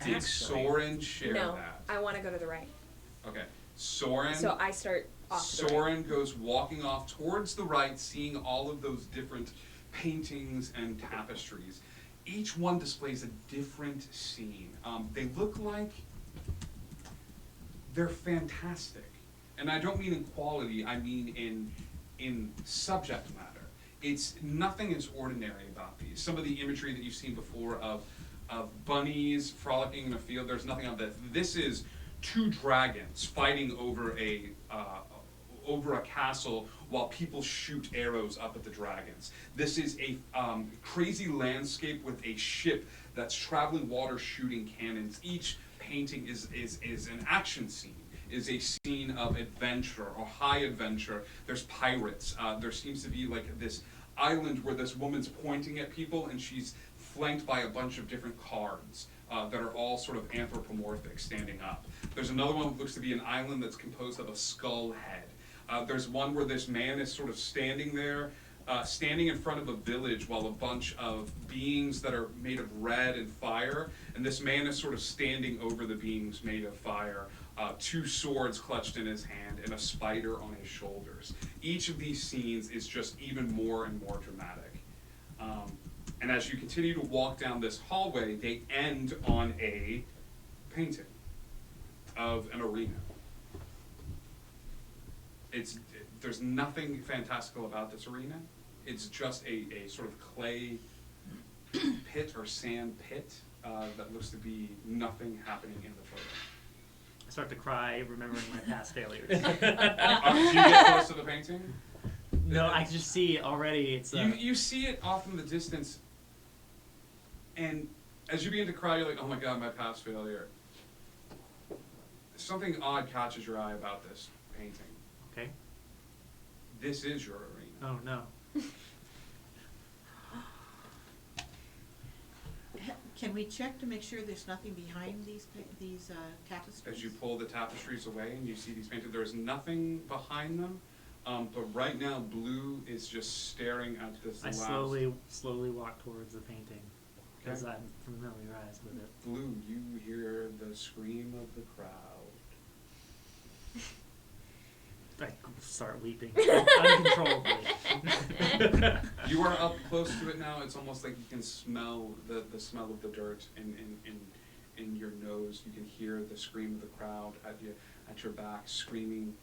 Did Soren share No, that? I want to go to the right. Okay. Soren. So I start off to the right. Soren goes walking off towards the right, seeing all of those different paintings and tapestries. Each one displays a different scene. They look like they're fantastic. And I don't mean in quality, I mean in subject matter. It's nothing is ordinary about these. Some of the imagery that you've seen before of bunnies frolicking in a field, there's nothing on that. This is two dragons fighting over a castle while people shoot arrows up at the dragons. This is a crazy landscape with a ship that's traveling water shooting cannons. Each painting is an action scene, is a scene of adventure or high adventure. There's pirates. There seems to be like this island where this woman's pointing at people and she's flanked by a bunch of different cards that are all sort of anthropomorphic standing up. There's another one that looks to be an island that's composed of a skull head. There's one where this man is sort of standing there, standing in front of a village while a bunch of beings that are made of red and fire, and this man is sort of standing over the beings made of fire, two swords clutched in his hand and a spider on his shoulders. Each of these scenes is just even more and more dramatic. And as you continue to walk down this hallway, they end on a painting of an arena. There's nothing fantastical about this arena. It's just a sort of clay pit or sand pit that looks to be nothing happening in the photo. I start to cry, remembering my past failures. Do you get close to the painting? No, I just see already. It's you see it off in the distance. And as you begin to cry, you're like, oh my god, my past failure. Something odd catches your eye about this painting. Okay. This is your arena. Oh no. Can we check to make sure there's nothing behind these tapestries? As you pull the tapestries away and you see these paintings, there is nothing behind them. But right now, Blue is just staring at this. I slowly walk towards the painting because I'm familiarized with it. Blue, you hear the scream of the crowd. I start weeping uncontrollably. You are up close to it now. It's almost like you can smell the smell of the dirt in your nose. You can hear the scream of the crowd at your back, screaming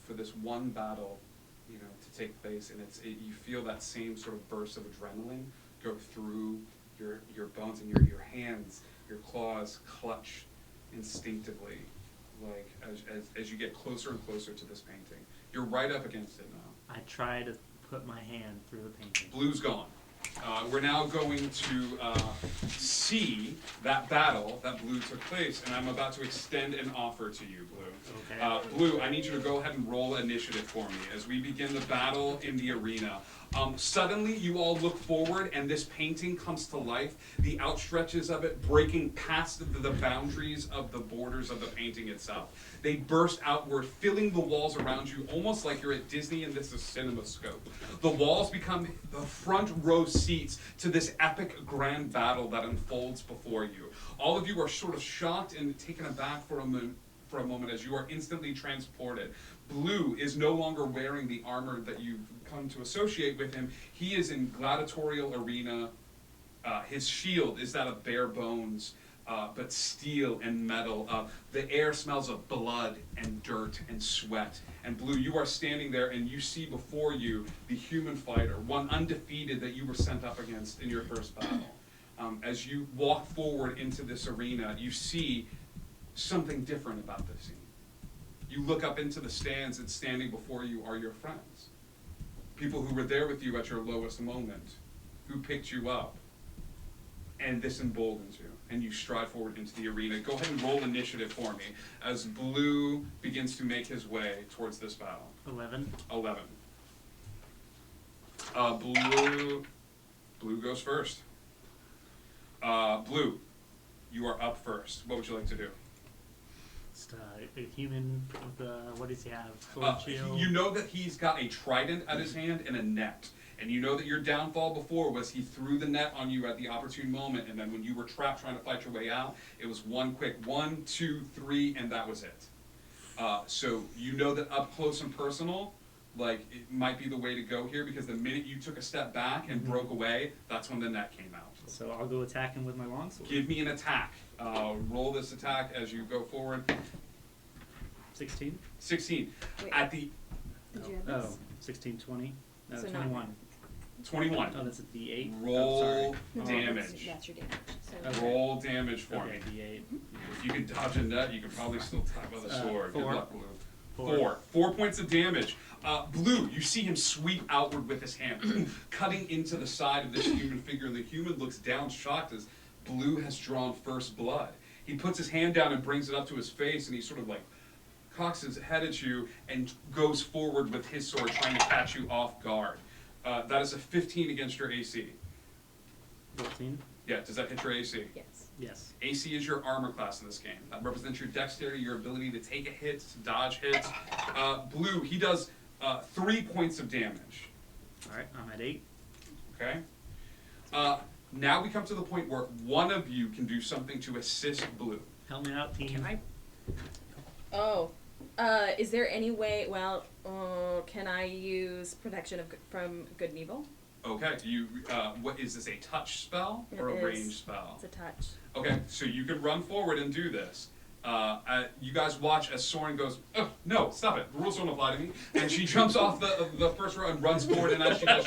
for this one battle, to take place. And you feel that same sort of burst of adrenaline go through your bones, and your hands, your claws clutch instinctively, like as you get closer and closer to this painting. You're right up against it now. I try to put my hand through the painting. Blue's gone. We're now going to see that battle that Blue took place, and I'm about to extend an offer to you, Blue. Okay. Blue, I need you to go ahead and roll initiative for me as we begin the battle in the arena. Suddenly, you all look forward, and this painting comes to life. The outstretches of it breaking past the boundaries of the borders of the painting itself. They burst outward, filling the walls around you, almost like you're at Disney and this is CinemaScope. The walls become the front row seats to this epic grand battle that unfolds before you. All of you are sort of shocked and taken aback for a moment as you are instantly transported. Blue is no longer wearing the armor that you've come to associate with him. He is in gladiatorial arena. His shield is that of bare bones, but steel and metal. The air smells of blood and dirt and sweat. And Blue, you are standing there and you see before you the human fighter, one undefeated that you were sent up against in your first battle. As you walk forward into this arena, you see something different about this scene. You look up into the stands, and standing before you are your friends. People who were there with you at your lowest moment, who picked you up. And this emboldens you, and you stride forward into the arena. Go ahead and roll initiative for me as Blue begins to make his way towards this battle. 11. Blue goes first. Blue, you are up first. What would you like to do? Just a human with what does he have? Sword shield? You know that he's got a trident at his hand and a net. And you know that your downfall before was he threw the net on you at the opportune moment, and then when you were trapped trying to fight your way out, it was one quick 1, 2, 3, and that was it. So you know that up close and personal, like, it might be the way to go here, because the minute you took a step back and broke away, that's when the net came out. So I'll go attacking with my longsword. Give me an attack. Roll this attack as you go forward. 16. 16. Wait. At the... Did you have this? 16, 20. No, So 21. 21. Oh, that's a D8. Roll No, damage. That's your damage. So Okay. Roll damage for Okay, me. D8. If you can dodge a net, you can probably still tap with a sword. 4. Good luck, Blue. 4 points of damage. Blue, you see him sweep outward with his hand, cutting into the side of this human figure, and the human looks down shocked as Blue has drawn first blood. He puts his hand down and brings it up to his face, and he sort of like cocks his head at you and goes forward with his sword, trying to catch you off guard. That is a 15 against your AC. 14. Yeah, does that hit your AC? Yes. Yes. AC is your armor class in this game. That represents your dexterity, your ability to take a hit, to dodge hits. Blue, he does 3 points of damage. All right, I'm at 8. Okay? Now we come to the point where one of you can do something to assist Blue. Help me out, team. Can I? Oh. Is there any way, can I use protection from good and evil? Okay, what is this, a touch spell or It a is. range spell? It's a touch. Okay, so you can run forward and do this. You guys watch as Soren goes, oh, no, stop it, the rules don't apply to me. And she jumps off the first row and runs forward, and as she does,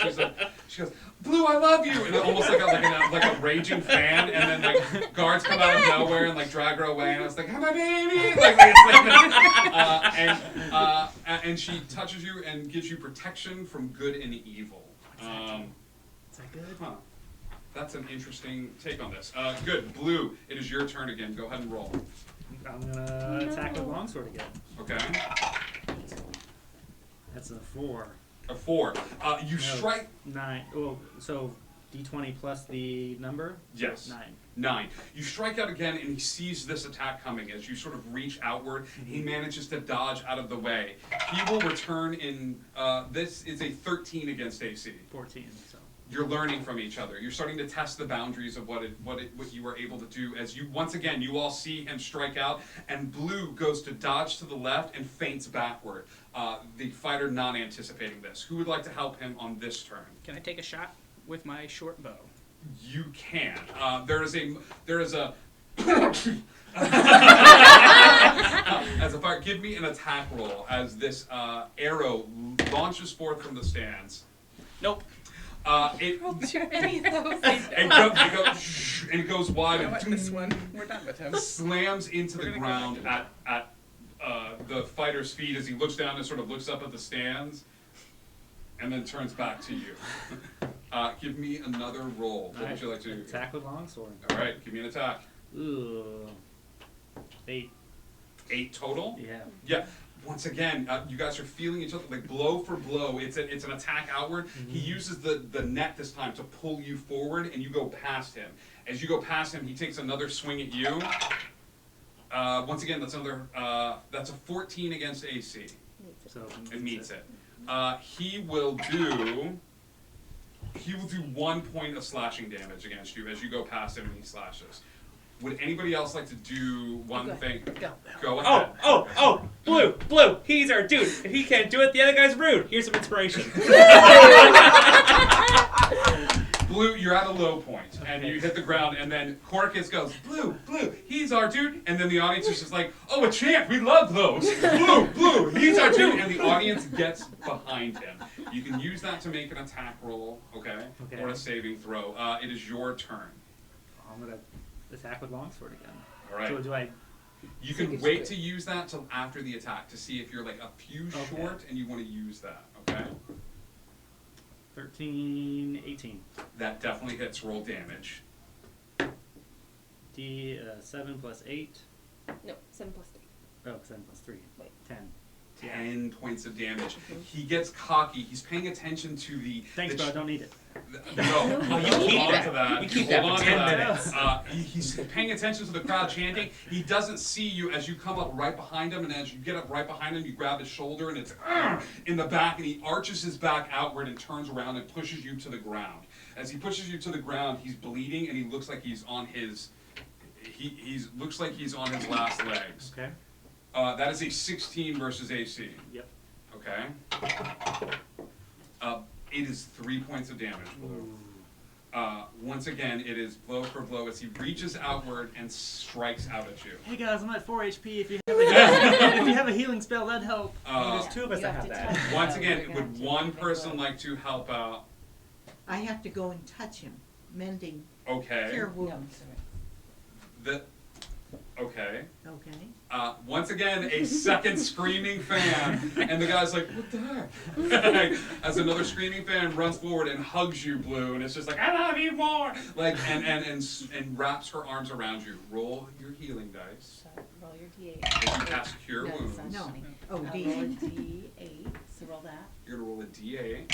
she goes, Blue, I love you! And almost like a raging fan, and then like guards come out of nowhere and like drag her away, and I was like, hi, my baby! And she touches you and gives you protection from good and evil. Is that good? Huh. That's an interesting take on this. Good. Blue, it is your turn again. Go ahead and roll. I'm gonna attack with longsword again. Okay. That's a 4. A 4. You strike. 9. Well, so D20 plus the number? Yes. 9. 9. You strike out again, and he sees this attack coming. As you sort of reach outward, he manages to dodge out of the way. He will return in. This is a 13 against AC. 14. So. You're learning from each other. You're starting to test the boundaries of what you were able to do. As you once again, you all see him strike out, and Blue goes to dodge to the left and feints backward. The fighter not anticipating this. Who would like to help him on this turn? Can I take a shot with my short bow? You can. There is a. As a fire, give me an attack roll as this arrow launches forth from the stands. Nope. It goes wide and this one. We're done with him. Slams into the ground at the fighter's feet as he looks down and sort of looks up at the stands, and then turns back to you. Give me another roll. What would you like to do? Attack with longsword. All right, give me an attack. Ooh. 8. 8 total? Yeah. Yeah. Once again, you guys are feeling each other like blow for blow. It's an attack outward. He uses the net this time to pull you forward, and you go past him. As you go past him, he takes another swing at you. Once again, that's a 14 against AC. So it meets it. He will do 1 point of slashing damage against you as you go past him and he slashes. Would anybody else like to do one thing? Go ahead. Oh, Blue, he's our dude. If he can't do it, the other guy's rude. Here's some inspiration. Blue, you're at a low point, and you hit the ground, and then Corcus goes, Blue, he's our dude, and then the audience is just like, oh, a chant, we love those. Blue, he's our dude, and the audience gets behind him. You can use that to make an attack roll, okay? Or a saving throw. It is your turn. I'm gonna attack with longsword again. All right. So do I? You can wait to use that till after the attack to see if you're like a few short and you want to use that, okay? 13, 18. That definitely hits. Roll damage. D7 plus 8. No, 7 plus 3. Oh, 7 plus 3. Wait. 10. 10 points of damage. He gets cocky. He's paying attention to the. Thanks, bro. I don't need it. No, you keep that. You keep that for 10 minutes. He's paying attention to the crowd chanting. He doesn't see you as you come up right behind him, and as you get up right behind him, you grab his shoulder, and it's in the back, and he arches his back outward and turns around and pushes you to the ground. As he pushes you to the ground, he's bleeding, and he looks like he's on his. He looks like he's on his last legs. Okay. That is a 16 versus AC. Yep. Okay. It is 3 points of damage, Blue. Once again, it is blow for blow as he reaches outward and strikes out at you. Hey guys, I'm at 4 HP. If you have a healing spell, that'd help. There's 2 of us that have that. Once again, would one person like to help out? I have to go and touch him, mending Okay. cure wounds. Okay. Okay. Once again, a second screaming fan, and the guy's like, "What the heck?" As another screaming fan runs forward and hugs you, Blue, and it's just like, "I love you more!" Like, and wraps her arms around you. Roll your healing dice. Roll your D8. As you cast Cure No, Wounds. No. Oh, Roll a D8. So roll that. You're gonna roll a D8.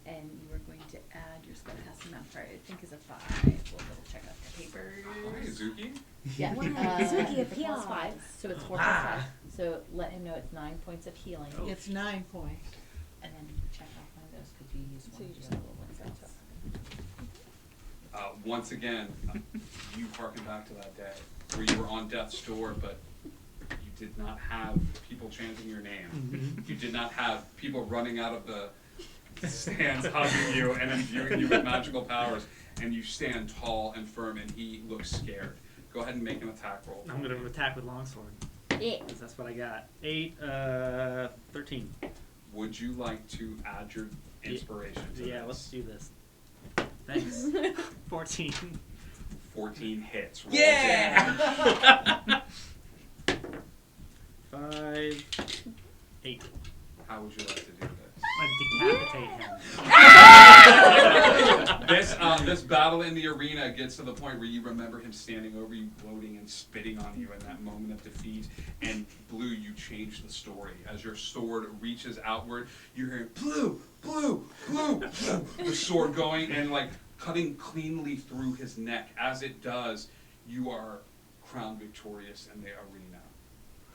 And you are going to add your spellcasting modifier. I think is a 5. We'll double check out the papers. Hi, Zuki. Yeah. Zuki It's appeals. plus 5, so it's 4 plus 5. So let him know it's 9 points of healing. It's 9 points. And then check off one of those because you use one. So you just of roll one spells. Once again, you harken back to that day where you were on death's door, but you did not have people chanting your name. You did not have people running out of the stands hugging you and imbuing you with magical powers, and you stand tall and firm, and he looks scared. Go ahead and make an attack roll. I'm gonna attack with longsword. Yeah. That's what I got. 8, 13. Would you like to add your inspiration to Yeah, this? let's do this. Thanks. 14. 14 hits. Roll Yeah! 5, 8. How would you like to do this? I decapitate him. This battle in the arena gets to the point where you remember him standing over you, gloating and spitting on you in that moment of defeat. And Blue, you change the story. As your sword reaches outward, you hear Blue, Blue, Blue, Blue, the sword going and like cutting cleanly through his neck. As it does, you are crowned victorious in the arena.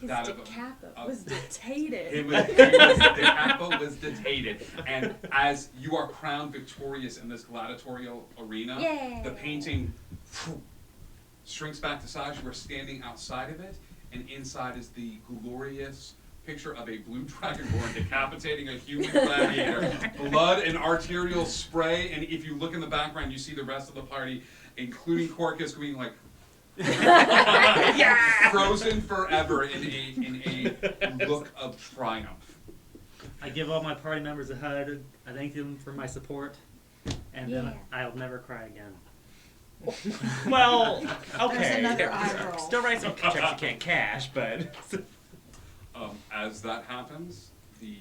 His decapa was detated. The decapa was detated. And as you are crowned victorious in this gladiatorial arena, the painting shrinks back to size. You are standing outside of it, and inside is the glorious picture of a blue dragonborn decapitating a human gladiator. Blood and arterial spray, and if you look in the background, you see the rest of the party, including Corcus, going like, frozen forever in a look of triumph. I give all my party members a hug. I thank them for my support, and then I'll never cry again. Well, okay. There's another eye roll. Still write some checks you can't cash, but. As that happens, the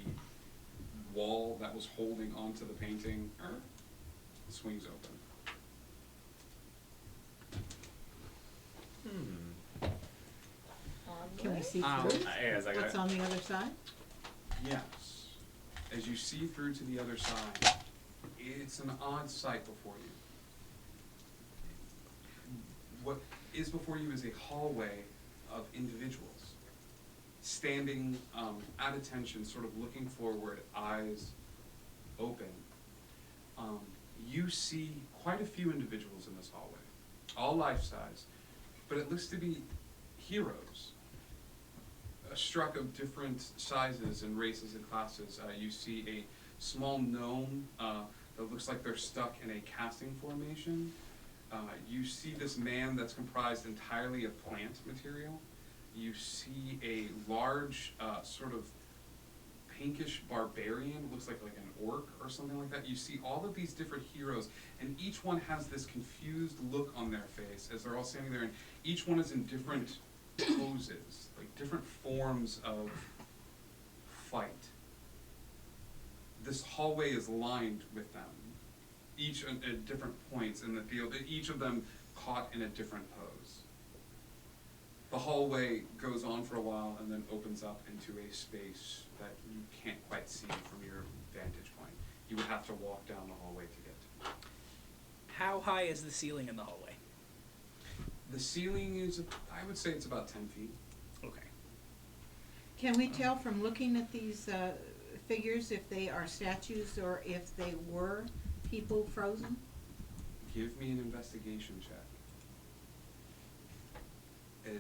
wall that was holding onto the painting swings open. Can we see through? What's on the other side? Yes. As you see through to the other side, it's an odd sight before you. What is before you is a hallway of individuals standing at attention, sort of looking forward, eyes open. You see quite a few individuals in this hallway, all life-size, but it looks to be heroes, struck of different sizes and races and classes. You see a small gnome that looks like they're stuck in a casting formation. You see this man that's comprised entirely of plant material. You see a large, sort of pinkish barbarian, looks like an orc or something like that. You see all of these different heroes, and each one has this confused look on their face as they're all standing there, and each one is in different poses, like different forms of fight. This hallway is lined with them, each at different points in the field, each of them caught in a different pose. The hallway goes on for a while and then opens up into a space that you can't quite see from your vantage point. You would have to walk down the hallway to get to it. How high is the ceiling in the hallway? The ceiling is, I would say it's about 10 feet. Okay. Can we tell from looking at these figures if they are statues or if they were people frozen? Give me an investigation check.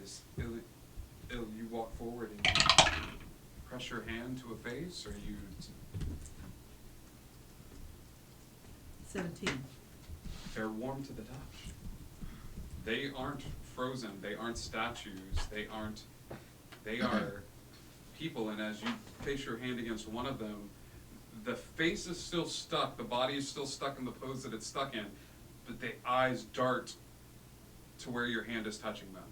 As you walk forward and you press your hand to a face, or you... 17. They're warm to the touch. They aren't frozen. They aren't statues. They are people, and as you place your hand against one of them, the face is still stuck, the body is still stuck in the pose that it's stuck in, but the eyes dart to where your hand is touching them.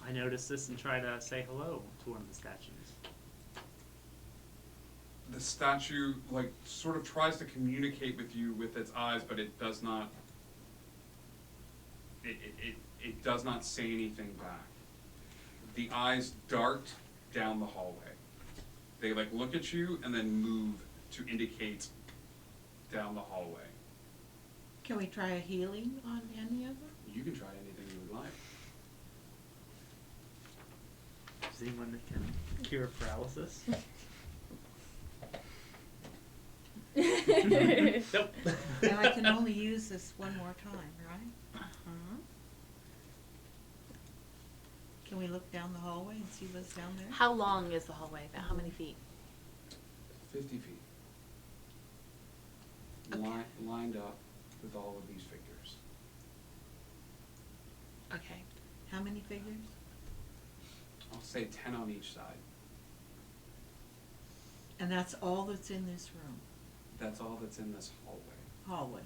I notice this and try to say hello to one of the statues. The statue, like, sort of tries to communicate with you with its eyes, but it does not. It does not say anything back. The eyes dart down the hallway. They like look at you and then move to indicate down the hallway. Can we try a healing on any of them? You can try anything you would like. Is anyone that can cure paralysis? Nope. And I can only use this one more time, right? Uh-huh. Can we look down the hallway and see what's down there? How long is the hallway? About how many feet? 50 feet. Okay. Lined up with all of these figures. Okay. How many figures? I'll say 10 on each side. And that's all that's in this room? That's all that's in this hallway. Hallway.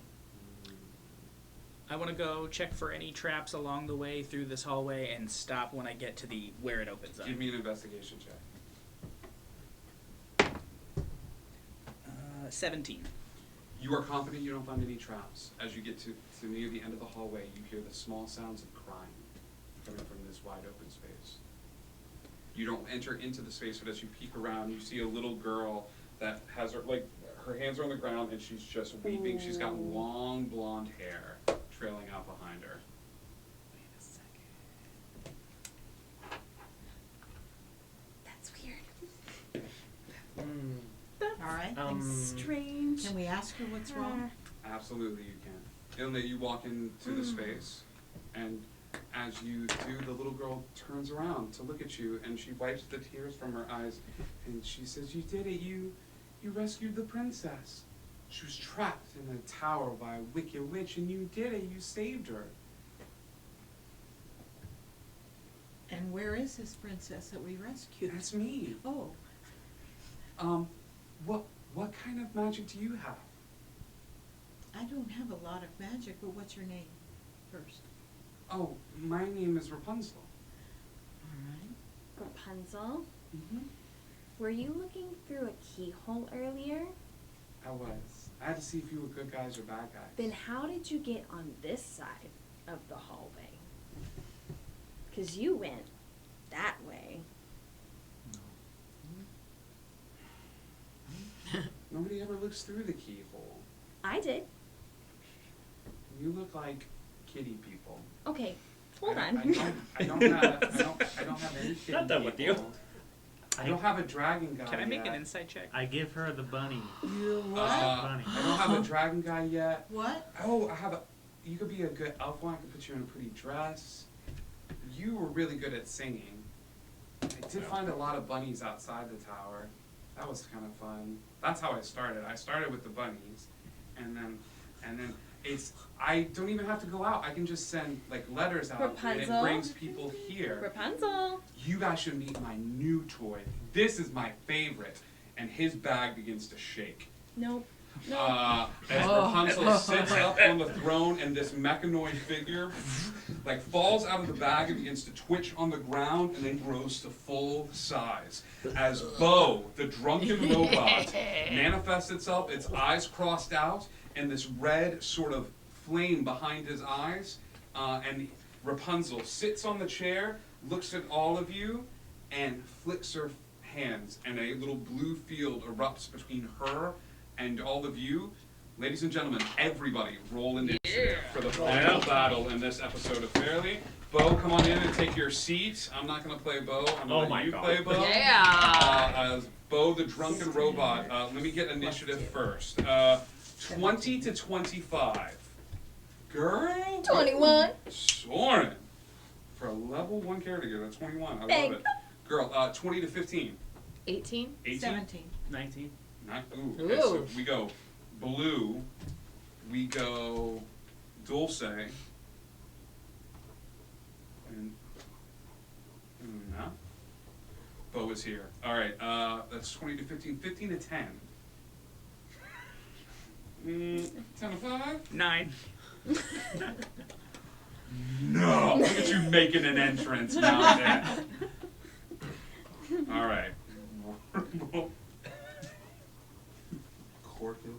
I want to go check for any traps along the way through this hallway and stop when I get to where it opens up. Give me an investigation check. 17. You are confident you don't find any traps. As you get to near the end of the hallway, you hear the small sounds of crying coming from this wide open space. You don't enter into the space, but as you peek around, you see a little girl that has her hands are on the ground and she's just weeping. She's got long blonde hair trailing out behind her. Wait a second. That's weird. That's All right. strange. Can we ask her what's wrong? Absolutely, you can. Ilna, you walk into the space, and as you do, the little girl turns around to look at you, and she wipes the tears from her eyes, and she says, "You did it. You rescued the princess. She was trapped in a tower by a wicked witch, and you did it. You saved her." And where is this princess that we rescued? That's me. Oh. What kind of magic do you have? I don't have a lot of magic, but what's your name first? Oh, my name is Rapunzel. All right. Rapunzel? Mm-hmm. Were you looking through a keyhole earlier? I was. I had to see if you were good guys or bad guys. Then how did you get on this side of the hallway? 'Cause you went that way. Nobody ever looks through the keyhole. I did. You look like kitty people. Okay, hold on. I don't have any kitty Not done with you. people. I don't have a dragon guy Can I make yet. an insight check? I give her the bunny. You what? Bunny. I don't have a dragon guy yet. What? Oh, you could be a good elf one. I could put you in a pretty dress. You were really good at singing. I did find a lot of bunnies outside the tower. That was kind of fun. That's how I started. I started with the bunnies, and then I don't even have to go out. I can just send letters out, and it Rapunzel. brings people here. Rapunzel. You guys should meet my new toy. This is my favorite. And his bag begins to shake. Nope. As Rapunzel sits up on the throne, and this mechanoid figure falls out of the bag and begins to twitch on the ground, and then grows to full size. As Bo, the drunken robot, manifests itself, its eyes crossed out, and this red sort of flame behind his eyes, and Rapunzel sits on the chair, looks at all of you, and flicks her hands, and a little blue field erupts between her and all of you. Ladies and gentlemen, everybody roll initiative for the final battle in this episode of Fairly. Bo, come on in and take your seat. I'm not going to play Bo. I'm going to let you play Bo. Yeah. As Bo, the drunken robot. Let me get initiative first. 20 to 25. Girl? 21. Soren. For a level 1 character, that's 21. I Thank love it. Girl, 20 to 15. 18. 18? 17. 19. Okay, so we go Blue, we go Dulce, and Una. Bo is here. All right, that's 20 to 15. 15 to 10. 10 to 5? 9. No! Look at you making an entrance now and then. All right. Corky.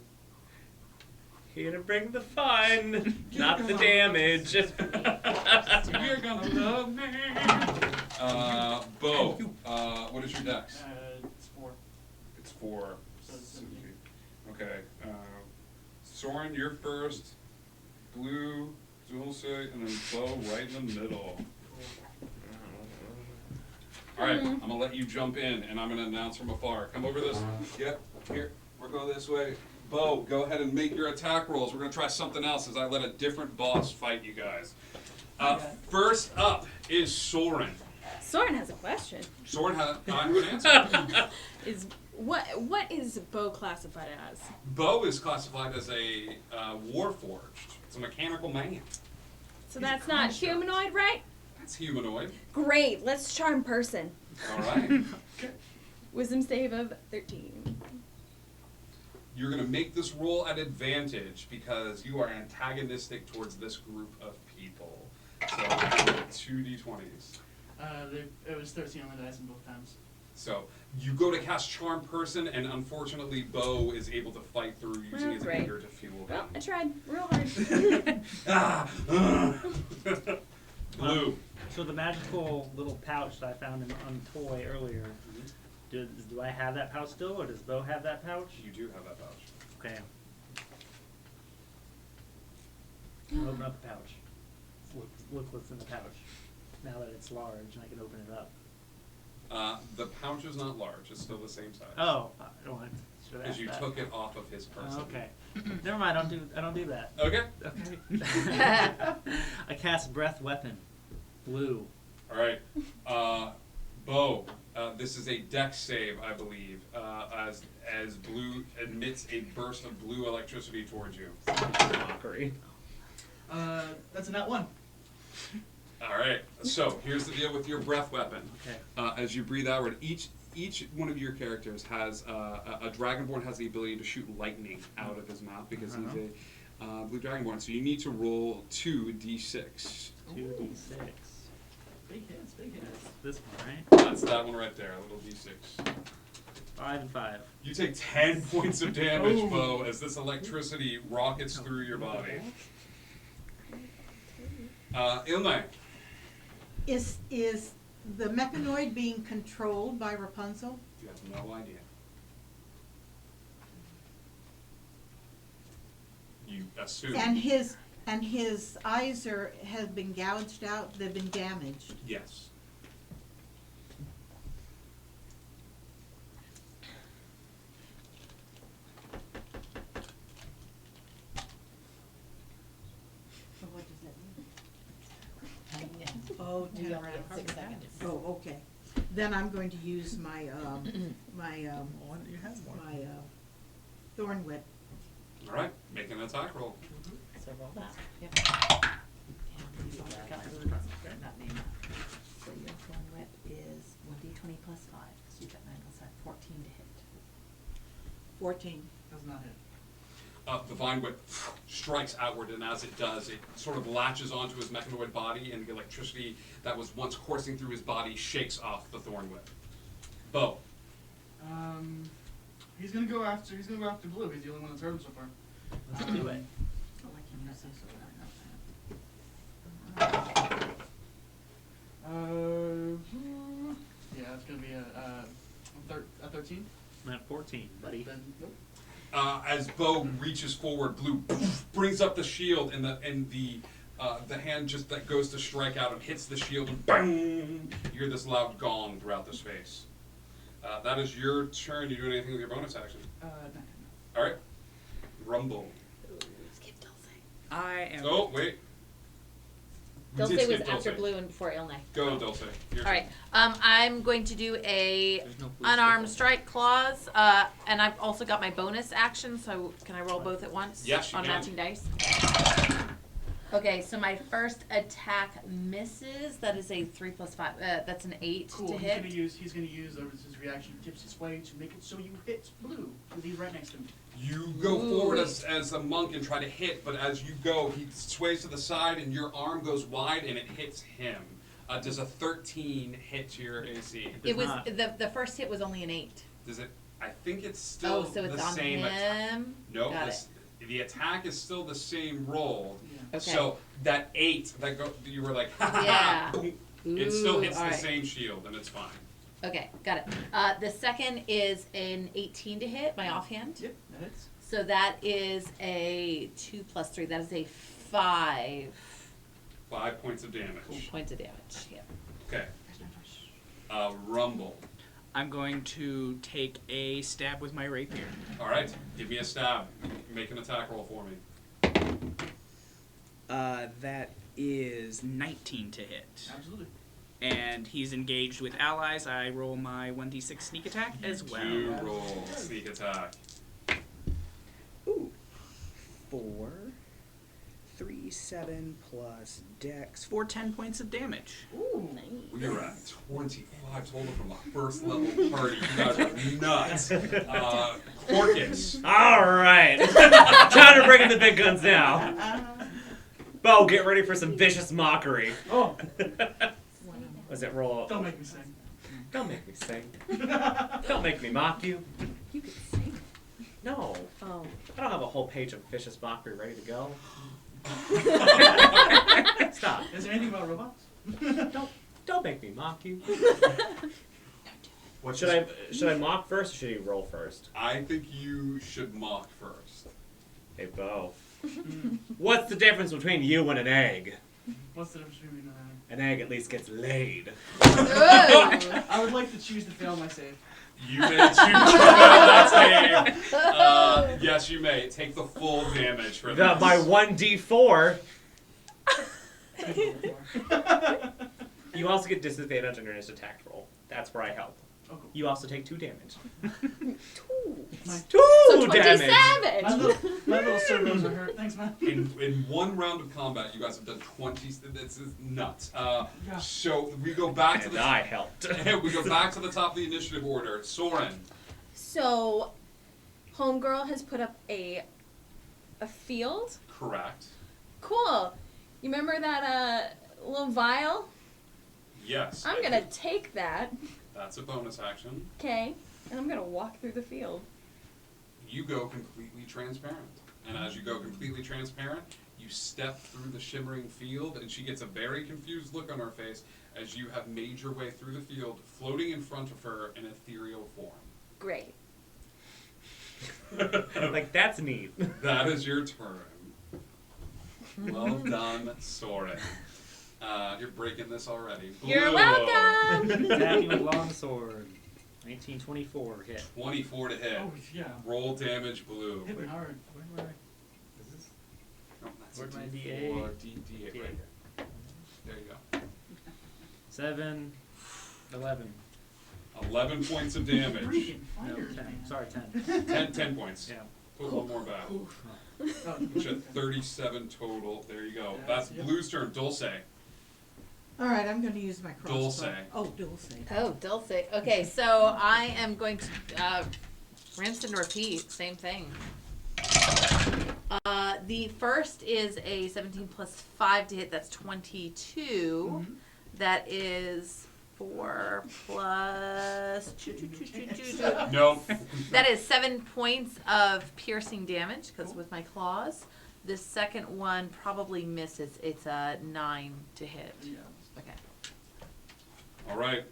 Here to bring the fun, not the damage. You're gonna love me. Bo, what is your dex? It's 4. It's 4. So it's 17. Okay. Soren, you're first. Blue, Dulce, and then Bo right in the middle. Alright, I'm gonna let you jump in, and I'm gonna announce from afar. Come over this. Yep, here. We're going this way. Bo, go ahead and make your attack rolls. We're gonna try something else as I let a different boss fight you guys. First up is Soren. Soren has a question. Soren, I'm gonna answer. What is Bo classified as? Bo is classified as a warforged. It's a mechanical man. So that's not humanoid, right? That's humanoid. Great. Let's charm person. All right. Okay. Wisdom save of 13. You're going to make this roll at advantage because you are antagonistic towards this group of people. So 2d20s. It was 13 on the dice in both times. So you go to cast Charm Person, and unfortunately, Bo is able to fight through using his great. anger to fuel Well, him. I tried real hard. Blue. So the magical little pouch that I found on Toy earlier, do I have that pouch still, or does Bo have that pouch? You do have that pouch. Okay. I'll open up the pouch. Look what's in the pouch. Now that it's large and I can open it up. The pouch is not large. It's still the same size. Oh, I don't want to. Because you took it off of his person. Okay. Never mind. I don't do that. Okay. Okay. I cast Breath Weapon. Blue. All right. Bo, this is a dex save, I believe, as Blue emits a burst of blue electricity towards you. Mockery. That's a nat 1. All right. So here's the deal with your breath weapon. Okay. As you breathe outward, each one of your characters has a Dragonborn has the ability to shoot lightning out of his mouth because he's a blue Dragonborn. So you need to roll 2d6. 2d6. Big hits. This one, right? That's that one right there, a little d6. 5 and 5. You take 10 points of damage, Bo, as this electricity rockets through your body. Ilmai. Is the mechanoid being controlled by Rapunzel? You have no idea. You assume. And his eyes have been gouged out. They've been damaged. Yes. So what does that mean? Oh, We only get 6 seconds. Oh, okay. Then I'm going to use my thorn whip. All right, make an attack roll. So roll that. Yep. Not name. So your thorn whip is 1d20 plus 5. So you got 9 plus 5. 14 to hit. 14. Does not hit. The vine whip strikes outward, and as it does, it sort of latches onto his mechanoid body, and the electricity that was once coursing through his body shakes off the thorn whip. Bo. He's gonna go after Blue. He's the only one that's hurt him so far. Let's do it. Yeah, it's gonna be a 13. I'm at 14, buddy. Then, nope. As Bo reaches forward, Blue brings up the shield, and the hand just that goes to strike out and hits the shield, and bang! You hear this loud gong throughout the space. That is your turn. You doing anything with your bonus action? No. All right. Rumble. I am. Oh wait. Dulce We did was skip after Dulce. Blue and before Ilne. Go, Dulce. Your All right. turn. I'm going to do a no blue unarmed strike claws, and I've also got my bonus action. So can I roll both at once? Yes, you on can. matching dice. Okay, so my first attack misses. That is a 3 plus 5. That's an 8 Cool. to He's hit. gonna use his reaction tips his way to make it so you hit Blue because he's right next to him. You go forward as a monk and try to hit, but as you go, he sways to the side, and your arm goes wide, and it hits him. Does a 13 hit to your AC? It was the first hit was only an 8. Does it? I think it's still Oh, so it's the on same attack. him. No, Got the attack is still the same roll. Okay. So that 8 that you were like, ha ha Yeah. ha, boom, it still Ooh, hits the alright. same shield, and it's fine. Okay, got it. The second is an 18 to hit, my offhand. Yep, that hits. So that is a 2 plus 3. That is a 5 5 points of damage. points of damage. Yeah. Okay. Rumble. I'm going to take a stab with my rapier. All right, give me a stab. Make an attack roll for me. That is 19 to hit. Absolutely. And he's engaged with allies. I roll my 1d6 sneak attack as well. You roll sneak attack. Ooh. 4, 3, 7 plus dex. 4, 10 points of damage. Ooh. We are at 25 total from a first level party. You guys are nuts. Corcus. All right. Time to bring in the big guns now. Bo, get ready for some vicious mockery. Oh. Was it roll? Don't make me sing. Don't make me sing. Don't make me mock you. You could sing. No. Oh. I don't have a whole page of vicious mockery ready to go. Stop. Is there anything about robots? Don't make me mock you. Should I mock first or should he roll first? I think you should mock first. Hey, Bo. What's the difference between you and an egg? What's the difference between An egg at least gets laid. I would like to choose to fail my save. You may choose to fail that save. Yes, you may. Take the full damage for this. By 1d4. You also get disadvantage on your next attack roll. That's where I help. Oh, cool. You also take 2 damage. So 2 damage! My little servos are hurt. Thanks, man. In one round of combat, you guys have done 20. This is nuts. So we go back to the. I helped. We go back to the top of the initiative order. Soren. So, Homegirl has put up a field. Correct. Cool. You remember that little vial? Yes. I'm gonna take that. That's a bonus action. Okay, and I'm gonna walk through the field. You go completely transparent. And as you go completely transparent, you step through the shimmering field, and she gets a very confused look on her face as you have made your way through the field, floating in front of her in ethereal form. Great. Like, that's neat. That is your turn. Well done, Soren. You're breaking this already. You're welcome! Attacking with longsword. 1924 hit. 24 to hit. Oh, yeah. Roll damage, Blue. Hit me hard. Where is this? No, that's Where'd a my D4, D8? D8 right here. There you go. 7, 11. 11 points of damage. Freaking No, fires, 10. man. Sorry, 10. 10 points. Yeah. Put one more back. Oh, Which at 37 total. There you go. Yeah, That's yep. Blue's turn. Dulce. All right, I'm going to use my crossbow. Dulce. Oh, Dulce. Oh, Dulce. Okay, so I am going to rinse and repeat. Same thing. The first is a 17 plus 5 to hit. That's 22. Mhm. That is 4 plus... No. That is 7 points of piercing damage, because with my claws. The second one probably misses. It's a 9 to hit. Yeah. Okay. All right.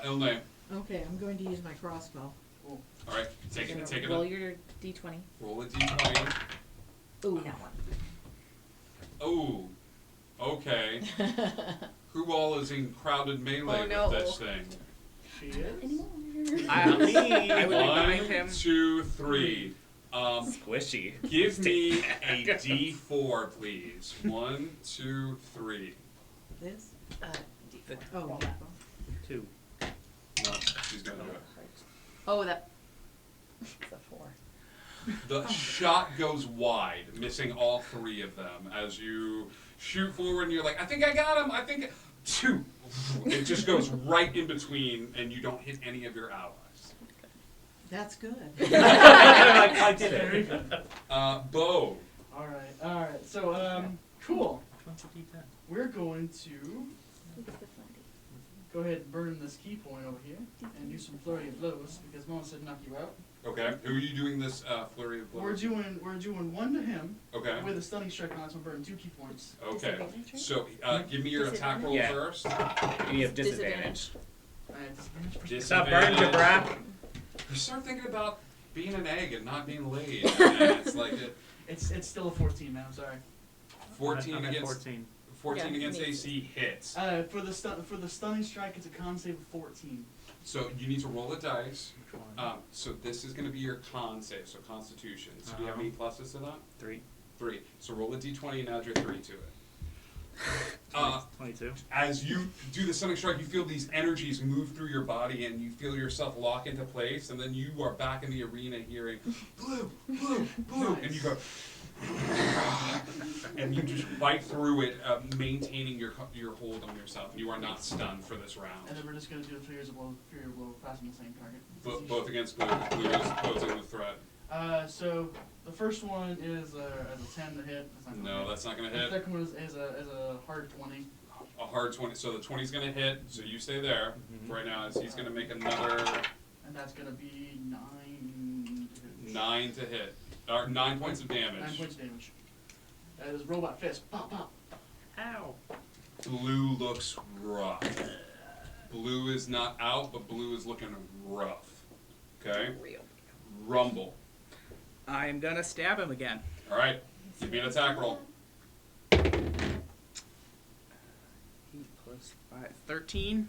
Ilne. Okay, I'm going to use my crossbow. All right. Take it. Roll your d20. Roll a d20. Ooh, that one. Oh. Okay. Who all is in crowded melee Oh, no. with this thing? She is. I would be behind 1, him. 2, 3. Squishy. Give me a d4, please. 1, 2, 3. This? D4. Oh, 2. No, she's gonna do it. Oh, that. It's a 4. The shot goes wide, missing all 3 of them. As you shoot forward and you're like, I think I got him, I think... It just goes right in between, and you don't hit any of your allies. that's good. I did Very it. good. Bo. Alright. So, cool. We're going to go ahead and burn this key point over here and do some flurry of blows because Mom said knock you out. Okay. Who are you doing this flurry of blows? We're doing one to him. Okay. With a stunning strike on it, so I'm burning 2 key points. Okay. So, give me your attack roll Yeah. first. You have disadvantage. Disadvantage. Stop burning your bra. You start thinking about being an egg and not being laid. And it's like It's still a 14, man. I'm sorry. 14 I'm at against 14. 14 Yeah, against me too. AC hits. For the stunning strike, it's a con save of 14. So you need to roll a dice. Which one? So this is going to be your con save, so Constitution. So do you have any pluses to that? 3. 3. So roll a d20 and add your 3 to it. 22. As you do the stunning strike, you feel these energies move through your body, and you feel yourself lock into place, and then you are back in the arena hearing blue, blue, blue, and you go, and you just fight through it, maintaining your hold on yourself. You are not stunned for this round. And then we're just going to do a Fury blow fast on the same target. Both against blue. Blue is posing the threat. So the first one is as a 10 to hit. That's not gonna No, hit. that's not going to The hit. second one is a hard 20. A hard 20. So the 20's going to hit, so you stay there. Right now, as he's going to make another... And that's going to be 9 to hit. 9 to hit. 9 points of damage. 9 points of damage. That is robot fist. Pop, pop. Ow. Blue looks rough. Blue is not out, but Blue is looking rough. Okay? Rumble. I'm gonna stab him again. All right. Give me an attack roll. 8 plus 5. 13.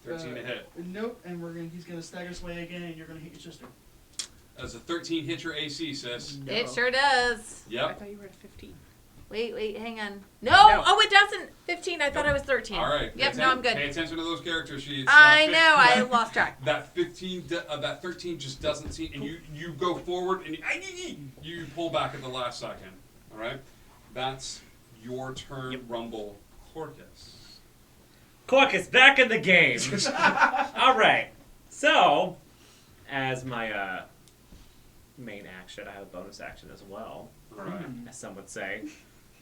13 to hit. Nope, and he's gonna stagger sway again, and you're gonna hit your sister. Does a 13 hit your AC, sis? No. It sure does. Yep. I thought you were at 15. Wait, hang on. No! Oh, it doesn't. 15. I thought I was 13. All right. Yep, no, I'm good. Pay attention to those character sheets. I know, I lost track. That 15, that 13 just doesn't seem, and you go forward and you pull back at the last second. All right. That's your turn, Rumble. Corcus. Corcus back in the game. All right. So, as my main action, I have a bonus action as well. All right. As some would say,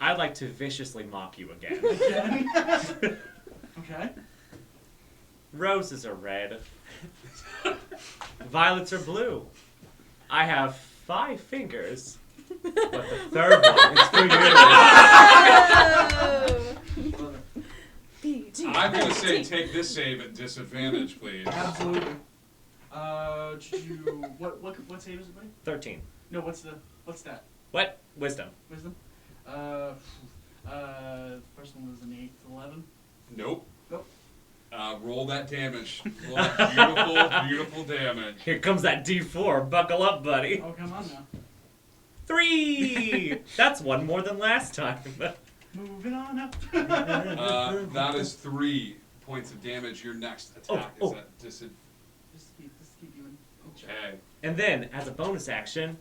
I'd like to viciously mock you again. Okay. Roses are red. Violets are blue. I have 5 fingers, but the third one is for you. I'm gonna say take this save at disadvantage, please. Absolutely. What save is it, buddy? 13. No, what's that? What? Wisdom. Wisdom. First one was an 8 to 11. Nope. Nope. Roll that damage. Roll that beautiful damage. Here comes that D4. Buckle up, buddy. Oh, come on now. 3! That's one more than last time. Moving on up. That is 3 points of damage. Your next attack is at disadvantage. Just keep you in check. Okay. And then, as a bonus action,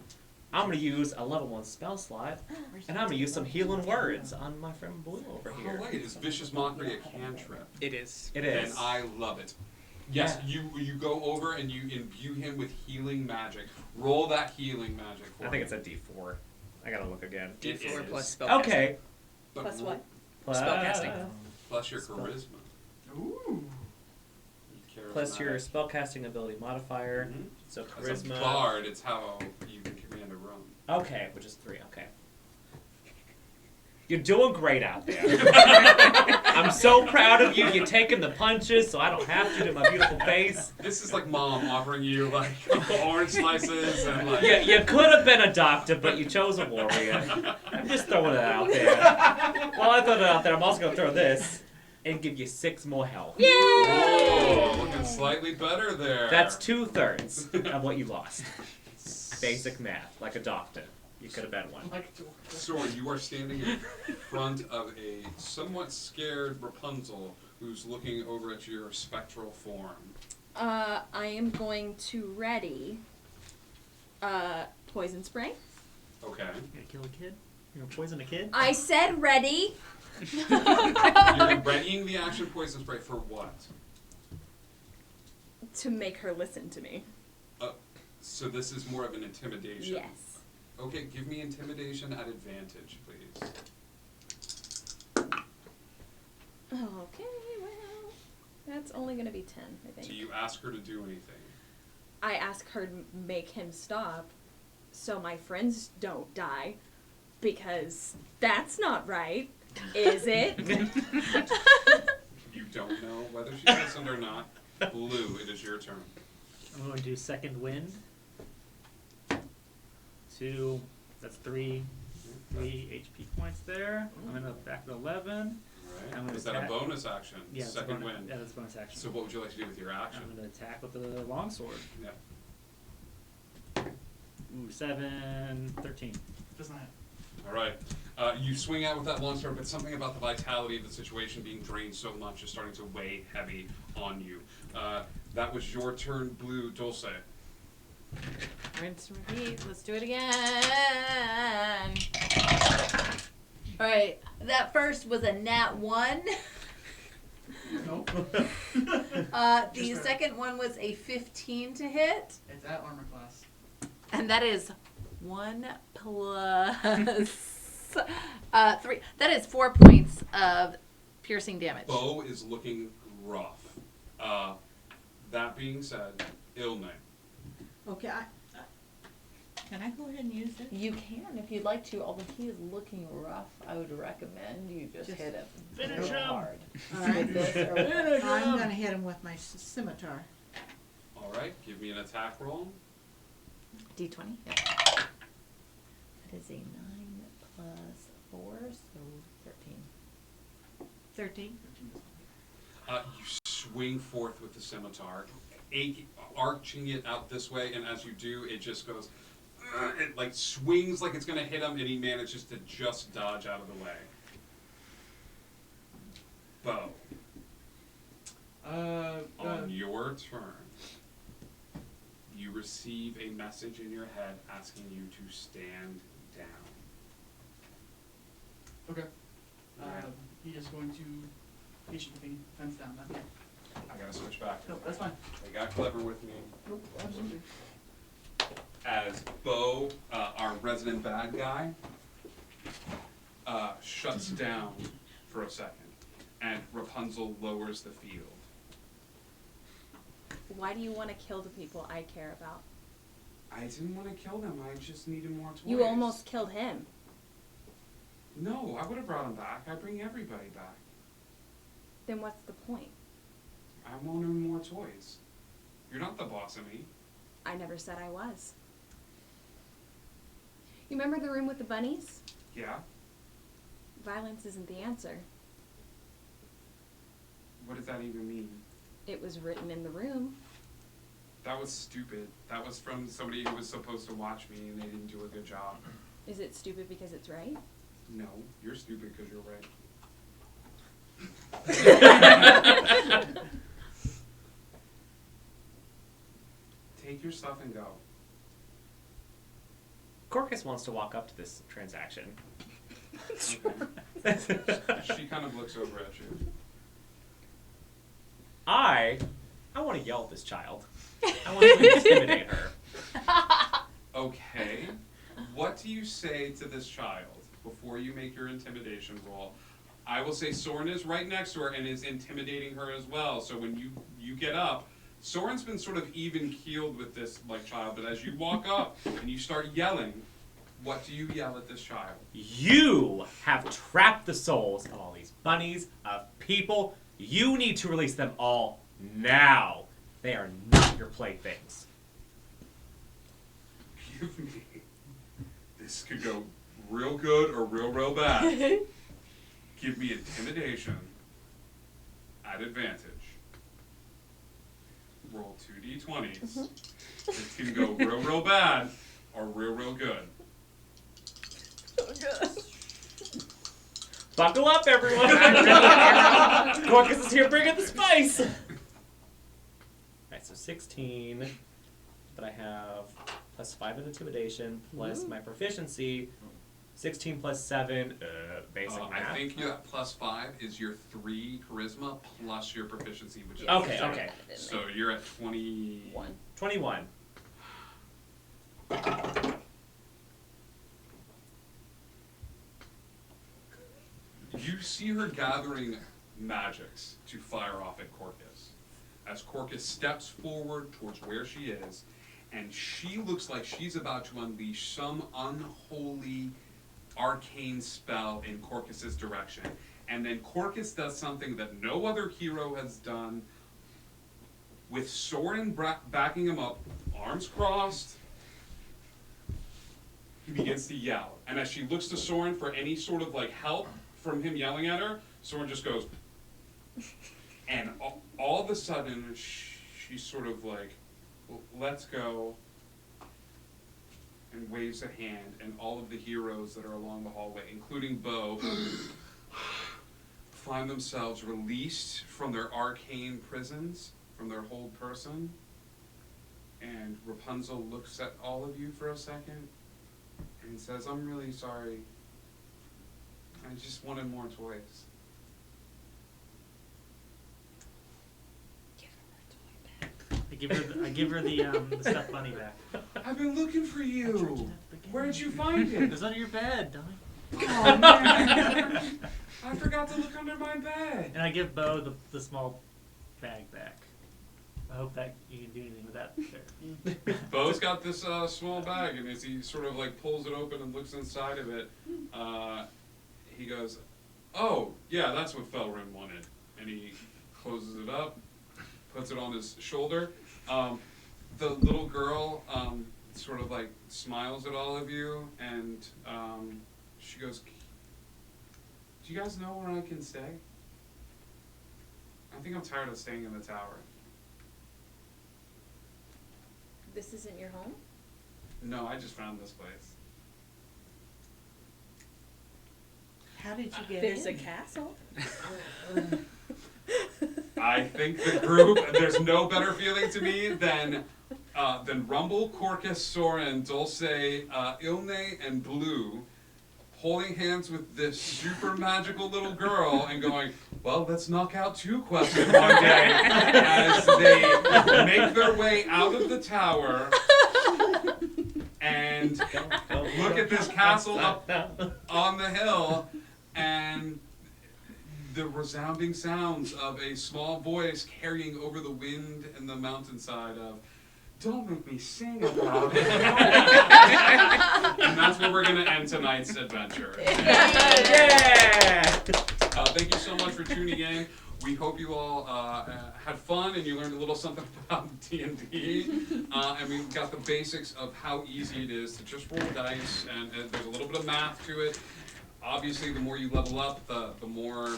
I'm going to use a level 1 spell slot, and I'm going to use some healing words on my friend Blue over here. Oh wait, is Vicious Mockery a cantrip? It is. It is. And I love it. Yes, you go over and you imbue him with healing magic. Roll that healing magic for I think me. it's a D4. I gotta look again. D4 plus spell Okay. But Plus what? Spellcasting. Plus your charisma. Ooh. Plus your spellcasting ability modifier. Mhm. So As a charisma. bard, it's how you can command a room. Okay, which is 3. Okay. You're doing great out there. I'm so proud of you. You're taking the punches, so I don't have to my beautiful face. This is like mom offering you like orange slices and like. Yeah, you could have been a doctor, but you chose a warrior. I'm just throwing it out there. While I throw it out there, I'm also gonna throw this and give you 6 more health. Yay! Whoa, looking slightly better there. That's 2/3 of what you lost. Basic math, like a doctor. You could have been one. Soren, you are standing in front of a somewhat scared Rapunzel who's looking over at your spectral form. I am going to ready poison spray. Okay. You gonna kill a kid? You gonna poison a kid? I said ready. You're readying the action poison spray for what? To make her listen to me. So this is more of an intimidation. Yes. Okay, give me intimidation at advantage, please. Okay, well, that's only gonna be 10, I think. Do you ask her to do anything? I ask her to make him stop so my friends don't die, because that's not right, is it? You don't know whether she listened or not. Blue, it is your turn. I'm going to do second wind. 2. That's 3 HP points there. I'm gonna back to 11. Right. I'm gonna Is that a attack. bonus action? Yeah, it's a Second bonus- wind. Yeah, that's a bonus action. So what would you like to do with your action? I'm gonna attack with the longsword. Yeah. Ooh, 7, 13. Does not hit. All right. You swing out with that longsword, but something about the vitality of the situation being drained so much is starting to weigh heavy on you. That was your turn, Blue. Dulce. Rinse and repeat. Let's do it again. Alright, that first was a nat 1. Nope. The second one was a 15 to hit. It's at armor class. And that is 1 plus 3. That is 4 points of piercing damage. Bo is looking rough. That being said, Ilne. Okay, can I go ahead and use it? You can if you'd like to, although he is looking rough, I would recommend you just hit him Finish real him. hard. All right. With this or with Finish that. I'm him. gonna hit him with my scimitar. All right, give me an attack roll. D20? Yep. That is a 9 plus 4, so 13. 13. You swing forth with the scimitar, arching it out this way, and as you do, it just goes, it like swings like it's going to hit him, and he manages to just dodge out of the way. Bo, on your turn, you receive a message in your head asking you to stand down. Okay. He is going to patiently fence down then. I gotta switch back. Nope, that's fine. They got clever with me. Nope, absolutely. As Bo, our resident bad guy, shuts down for a second, and Rapunzel lowers the field. Why do you want to kill the people I care about? I didn't want to kill them. I just needed more toys. You almost killed him. No, I would have brought him back. I bring everybody back. Then what's the point? I want him more toys. You're not the boss of me. I never said I was. You remember the room with the bunnies? Yeah? Violence isn't the answer. What does that even mean? It was written in the room. That was stupid. That was from somebody who was supposed to watch me and they didn't do a good job. Is it stupid because it's right? No, you're stupid because you're right. Take your stuff and go. Corcus wants to walk up to this transaction. Okay. She kind of looks over at you. I want to yell at this child. I want to intimidate her. Okay. What do you say to this child before you make your intimidation roll? I will say Soren is right next to her and is intimidating her as well. So when you get up, Soren's been sort of even-keeled with this child, but as you walk up and you start yelling, what do you yell at this child? You have trapped the souls of all these bunnies, of people. You need to release them all now. They are not your playthings. Give me. This could go real good or real bad. Give me intimidation at advantage. Roll 2 d20s. It can go real bad or real good. Buckle up, everyone. Corcus is here bringing the spice. Alright, so 16. But I have plus 5 in intimidation, plus my proficiency. 16 plus 7, basic math. I think your plus 5 is your 3 charisma plus your proficiency, which is Okay, okay. So you're at 21. 21. You see her gathering magics to fire off at Corcus. As Corcus steps forward towards where she is, and she looks like she's about to unleash some unholy arcane spell in Corcus's direction. And then Corcus does something that no other hero has done, with Soren backing him up, arms crossed. He begins to yell. And as she looks to Soren for any sort of help from him yelling at her, Soren just goes, and all of a sudden she's sort of let's go, and waves a hand, and all of the heroes that are along the hallway, including Bo, find themselves released from their arcane prisons, from their hold person, and Rapunzel looks at all of you for a second and says, I'm really sorry. I just wanted more toys. I give her the stuffed bunny back. I've been looking for you. Where did you find it? It was under your bed, dummy. Oh man! I forgot to look under my bed. And I give Bo the small bag back. I hope that you can do anything with that there. Bo's got this small bag, and as he sort of like pulls it open and looks inside of it, he goes, "Oh, yeah, that's what Felrin wanted." And he closes it up, puts it on his shoulder. The little girl sort of like smiles at all of you, and she goes, "Do you guys know where I can stay? I think I'm tired of staying in the tower." This isn't your home? No, I just found this place. How did you get There's in? a castle. I think the group, there's no better feeling to me than Rumble, Corcus, Soren, Dulce, Ilne, and Blue holding hands with this super magical little girl and going, "Well, let's knock out 2 quests in one day," as they make their way out of the tower and look at this castle up on the hill, and the resounding sounds of a small voice carrying over the wind and the mountainside of, "Don't make me sing about it." And that's where we're going to end tonight's adventure. Yeah! Thank you so much for tuning in. We hope you all had fun and you learned a little something about D&D. And we got the basics of how easy it is to just roll dice, and there's a little bit of math to it. Obviously, the more you level up, the more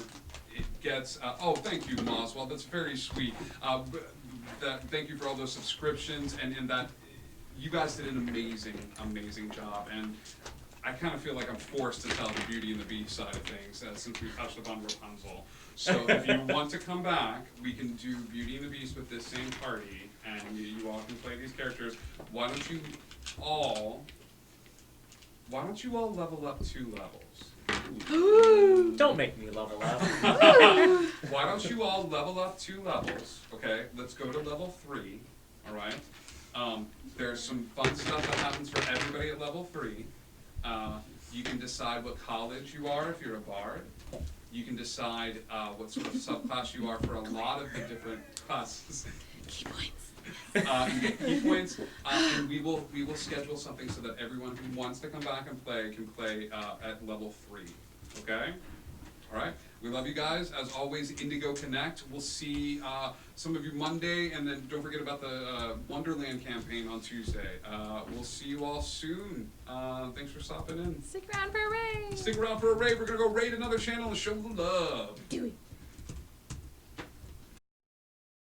it gets. Oh, thank you, Moswell. That's very sweet. Thank you for all those subscriptions, and that you guys did an amazing job. And I kind of feel like I'm forced to tell the Beauty and the Beast side of things since we touched upon Rapunzel. So if you want to come back, we can do Beauty and the Beast with this same party, and you all can play these characters. Why don't you all level up 2 levels? Don't make me level up. Why don't you all level up 2 levels? Okay, let's go to level 3. All right. There's some fun stuff that happens for everybody at level 3. You can decide what college you are if you're a bard. You can decide what sort of subclass you are for a lot of the different classes. Key points. You get key points, and we will schedule something so that everyone who wants to come back and play can play at level 3. Okay? All right. We love you guys. As always, Indigo Connect. We'll see some of you Monday, and then don't forget about the Wonderland campaign on Tuesday. We'll see you all soon. Thanks for stopping in. Stick around for a raid. Stick around for a raid. We're gonna go raid another channel and show the love. Do it.